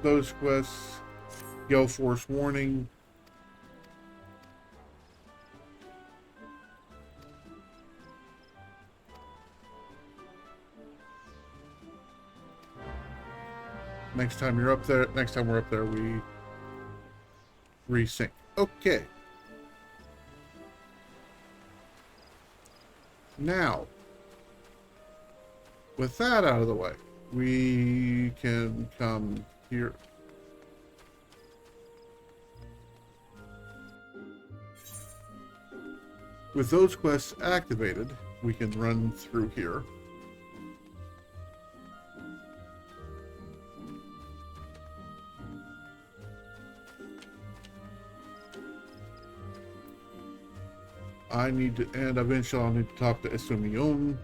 those quests. Gale Force warning. Next time we're up there, we resync. Okay. Now, with that out of the way, we can come here. With those quests activated, we can run through here. I need to, and eventually I'll need to talk to Esumium.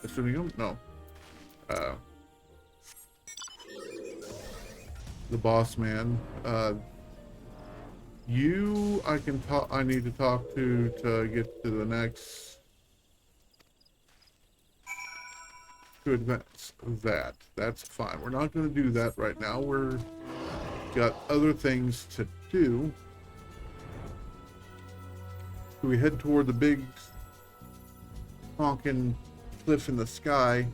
Esumium? No. The boss man. You, I can talk, I need to talk to get to the next, to advance that. That's fine. We're not going to do that right now. We're got other things to do. So we head toward the big honking cliff in the sky.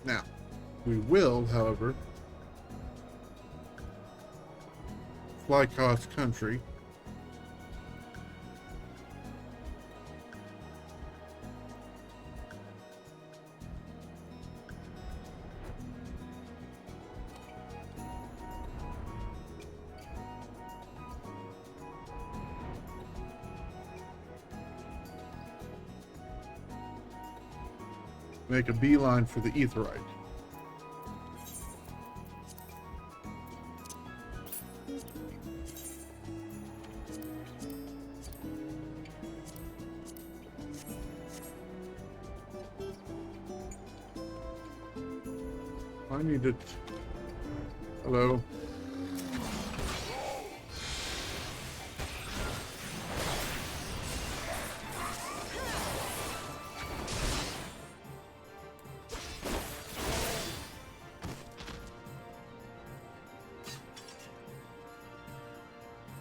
Now, we will, however, fly across country. Make a beeline for the Aetheryte. I need it. Hello.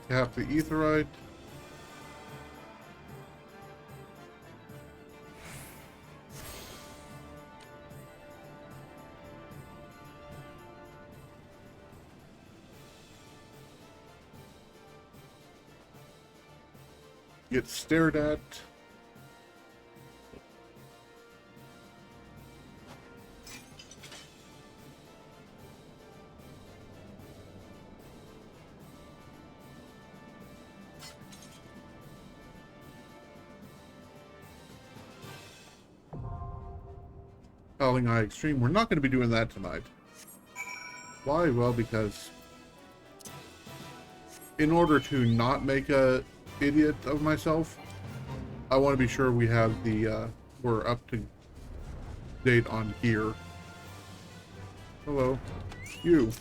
Tap the Aetheryte. Get stared at. Howling Eye Extreme. We're not going to be doing that tonight. Why? Well, because in order to not make a idiot of myself, I want to be sure we have the we're up to date on gear. Hello, you.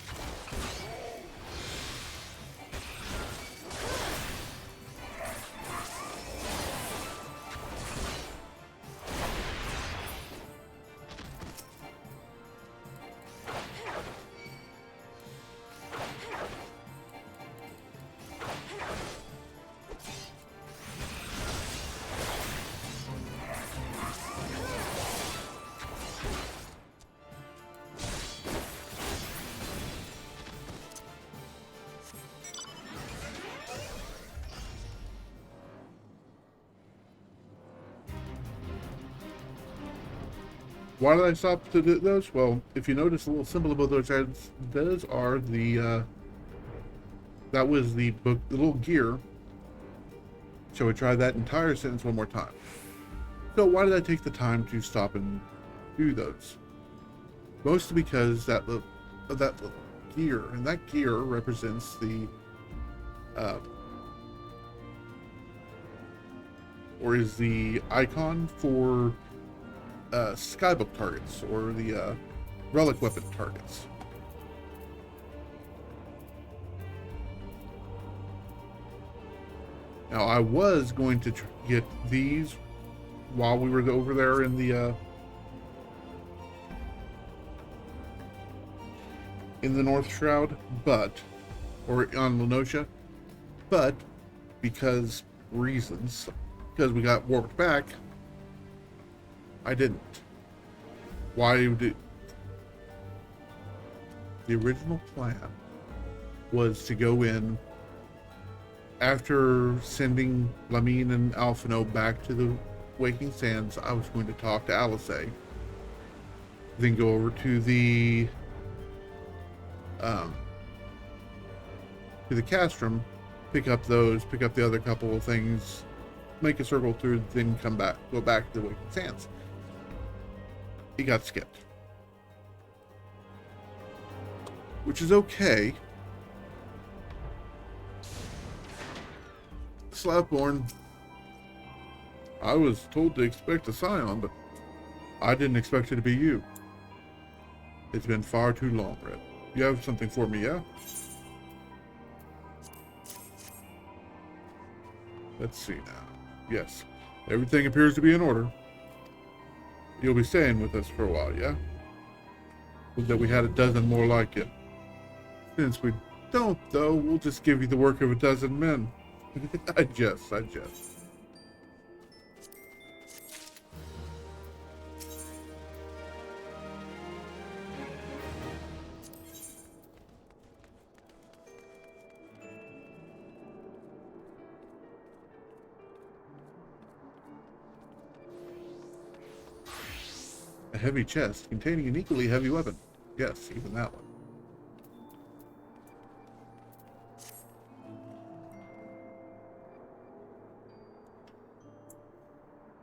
Why did I stop to do those? Well, if you notice a little symbol above those heads, those are the, that was the book, the little gear. Shall we try that entire sentence one more time? So why did I take the time to stop and do those? Mostly because that little gear, and that gear represents the, or is the icon for skybook targets, or the relic weapon targets. Now, I was going to get these while we were over there in the North Shroud, or on Lenosha, but because reasons, because we got warped back, I didn't. Why did... The original plan was to go in after sending Lamine and Alphino back to the Waking Sands. I was going to talk to Alice, then go over to the Castrum, pick up the other couple of things, make a circle through, then go back to the Waking Sands. He got skipped, which is okay. Slapborn, I was told to expect a Scion, but I didn't expect it to be you. It's been far too long, Red. You have something for me, yeah? Let's see now. Yes, everything appears to be in order. You'll be staying with us for a while, yeah? That we had a dozen more like you. Since we don't, though, we'll just give you the work of a dozen men. I jest. A heavy chest containing an equally heavy weapon. Yes, even that one.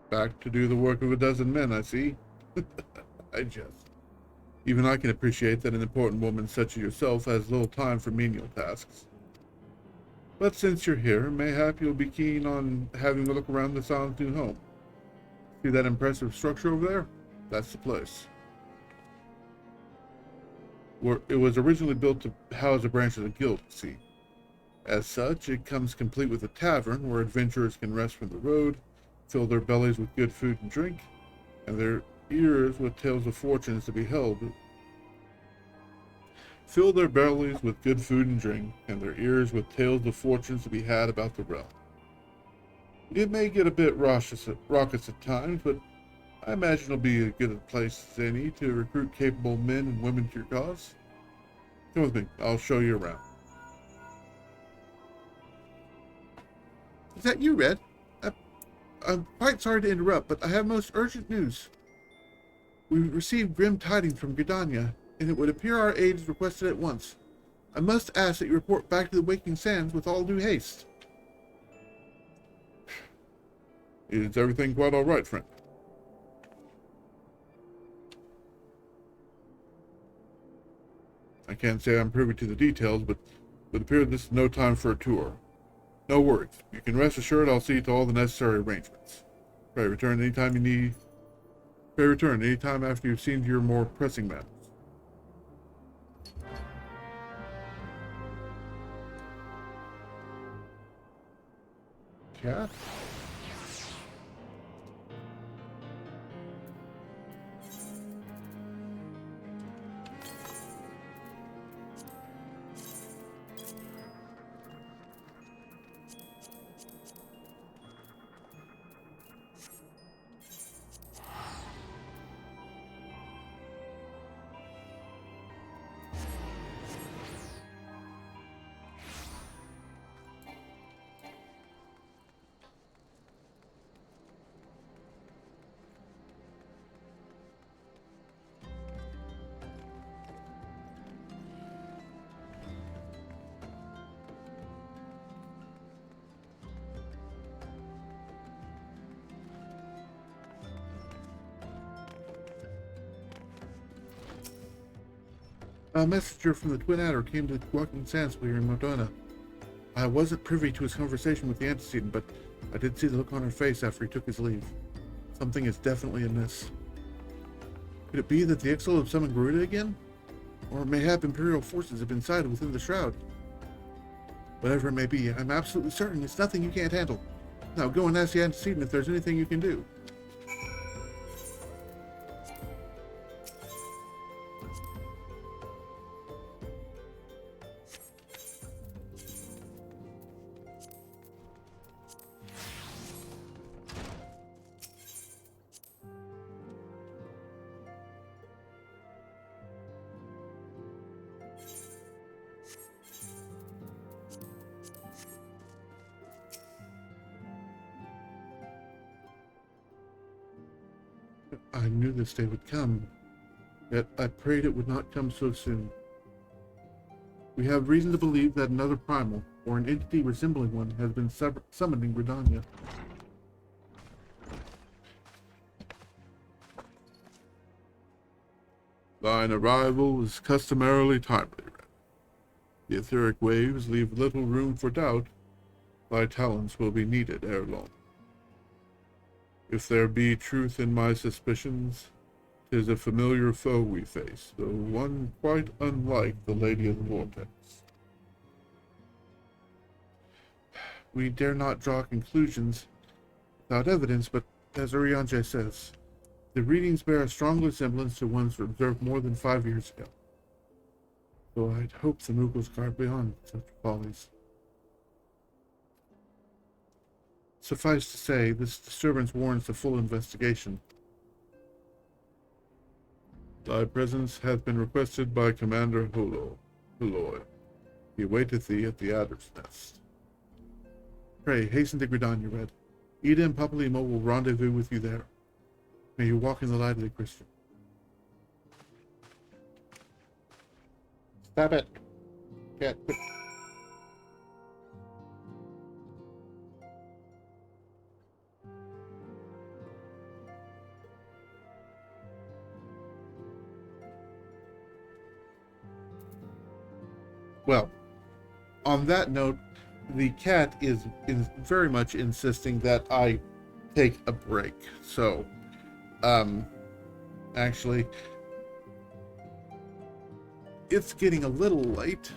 Back to do the work of a dozen men, I see. I jest. Even I can appreciate that an important woman such as yourself has little time for menial tasks. But since you're here, mayhap you'll be keen on having a look around the Silent new home. See that impressive structure over there? That's the place. It was originally built to house a branch of the guild, see. As such, it comes complete with a tavern where adventurers can rest from the road, fill their bellies with good food and drink, and their ears with tales of fortunes to be held. Fill their bellies with good food and drink, and their ears with tales of fortunes to be had about the realm. It may get a bit raucous at times, but I imagine it'll be as good a place as any to recruit capable men and women to your cause. Come with me, I'll show you around. Is that you, Red? I'm quite sorry to interrupt, but I have most urgent news. We received grim tidings from Gridania, and it would appear our aid is requested at once. I must ask that you report back to the Waking Sands with all due haste. Is everything quite all right, friend? I can't say I'm privy to the details, but it would appear this is no time for a tour. No worries. You can rest assured I'll see to all the necessary arrangements. Pray return anytime you need. Pray return anytime after you've seen to your more pressing matters. Cat? A messenger from the Twin Adder came to Walking Sands while you're in Modena. I wasn't privy to his conversation with the antecedent, but I did see the look on her face after he took his leave. Something is definitely amiss. Could it be that the Exile have summoned Garuda again? Or mayhap Imperial forces have been sighted within the Shroud? Whatever it may be, I'm absolutely certain it's nothing you can't handle. Now go and ask the antecedent if there's anything you can do. I knew this day would come, yet I prayed it would not come so soon. We have reason to believe that another primal, or an entity resembling one, has been summoned in Gridania. Thine arrival is customarily timely, Red. The etheric waves leave little room for doubt. Thy talents will be needed ere long. If there be truth in my suspicions, 'tis a familiar foe we face, though one quite unlike the Lady of the Vortex. We dare not draw conclusions without evidence, but as Urianger says, the readings bear a strong resemblance to ones observed more than 5 years ago. So I'd hope the Mughals guard beyond such follies. Suffice to say, this disturbance warrants a full investigation. Thy presence hath been requested by Commander Holoi. He awaiteth thee at the Adder's Nest. Pray, hasten to Gridania, Red. Ida and Papalymo will rendezvous with you there. May you walk in the light of the Christian. Stop it. Cat, quit. Well, on that note, the cat is very much insisting that I take a break. So, actually, it's getting a little late.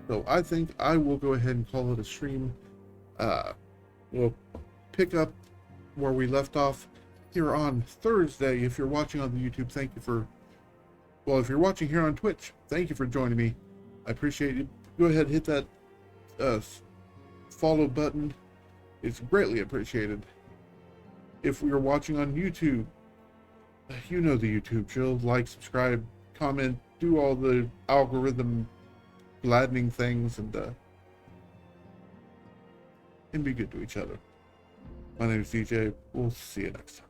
So I think I will go ahead and call it a stream. We'll pick up where we left off here on Thursday. If you're watching on the YouTube, thank you for... Well, if you're watching here on Twitch, thank you for joining me. I appreciate you. Go ahead and hit that follow button. It's greatly appreciated. If you're watching on YouTube, you know the YouTube drill. Like, subscribe, comment, do all the algorithm gladdening things, and be good to each other. My name is DJ. We'll see you next time.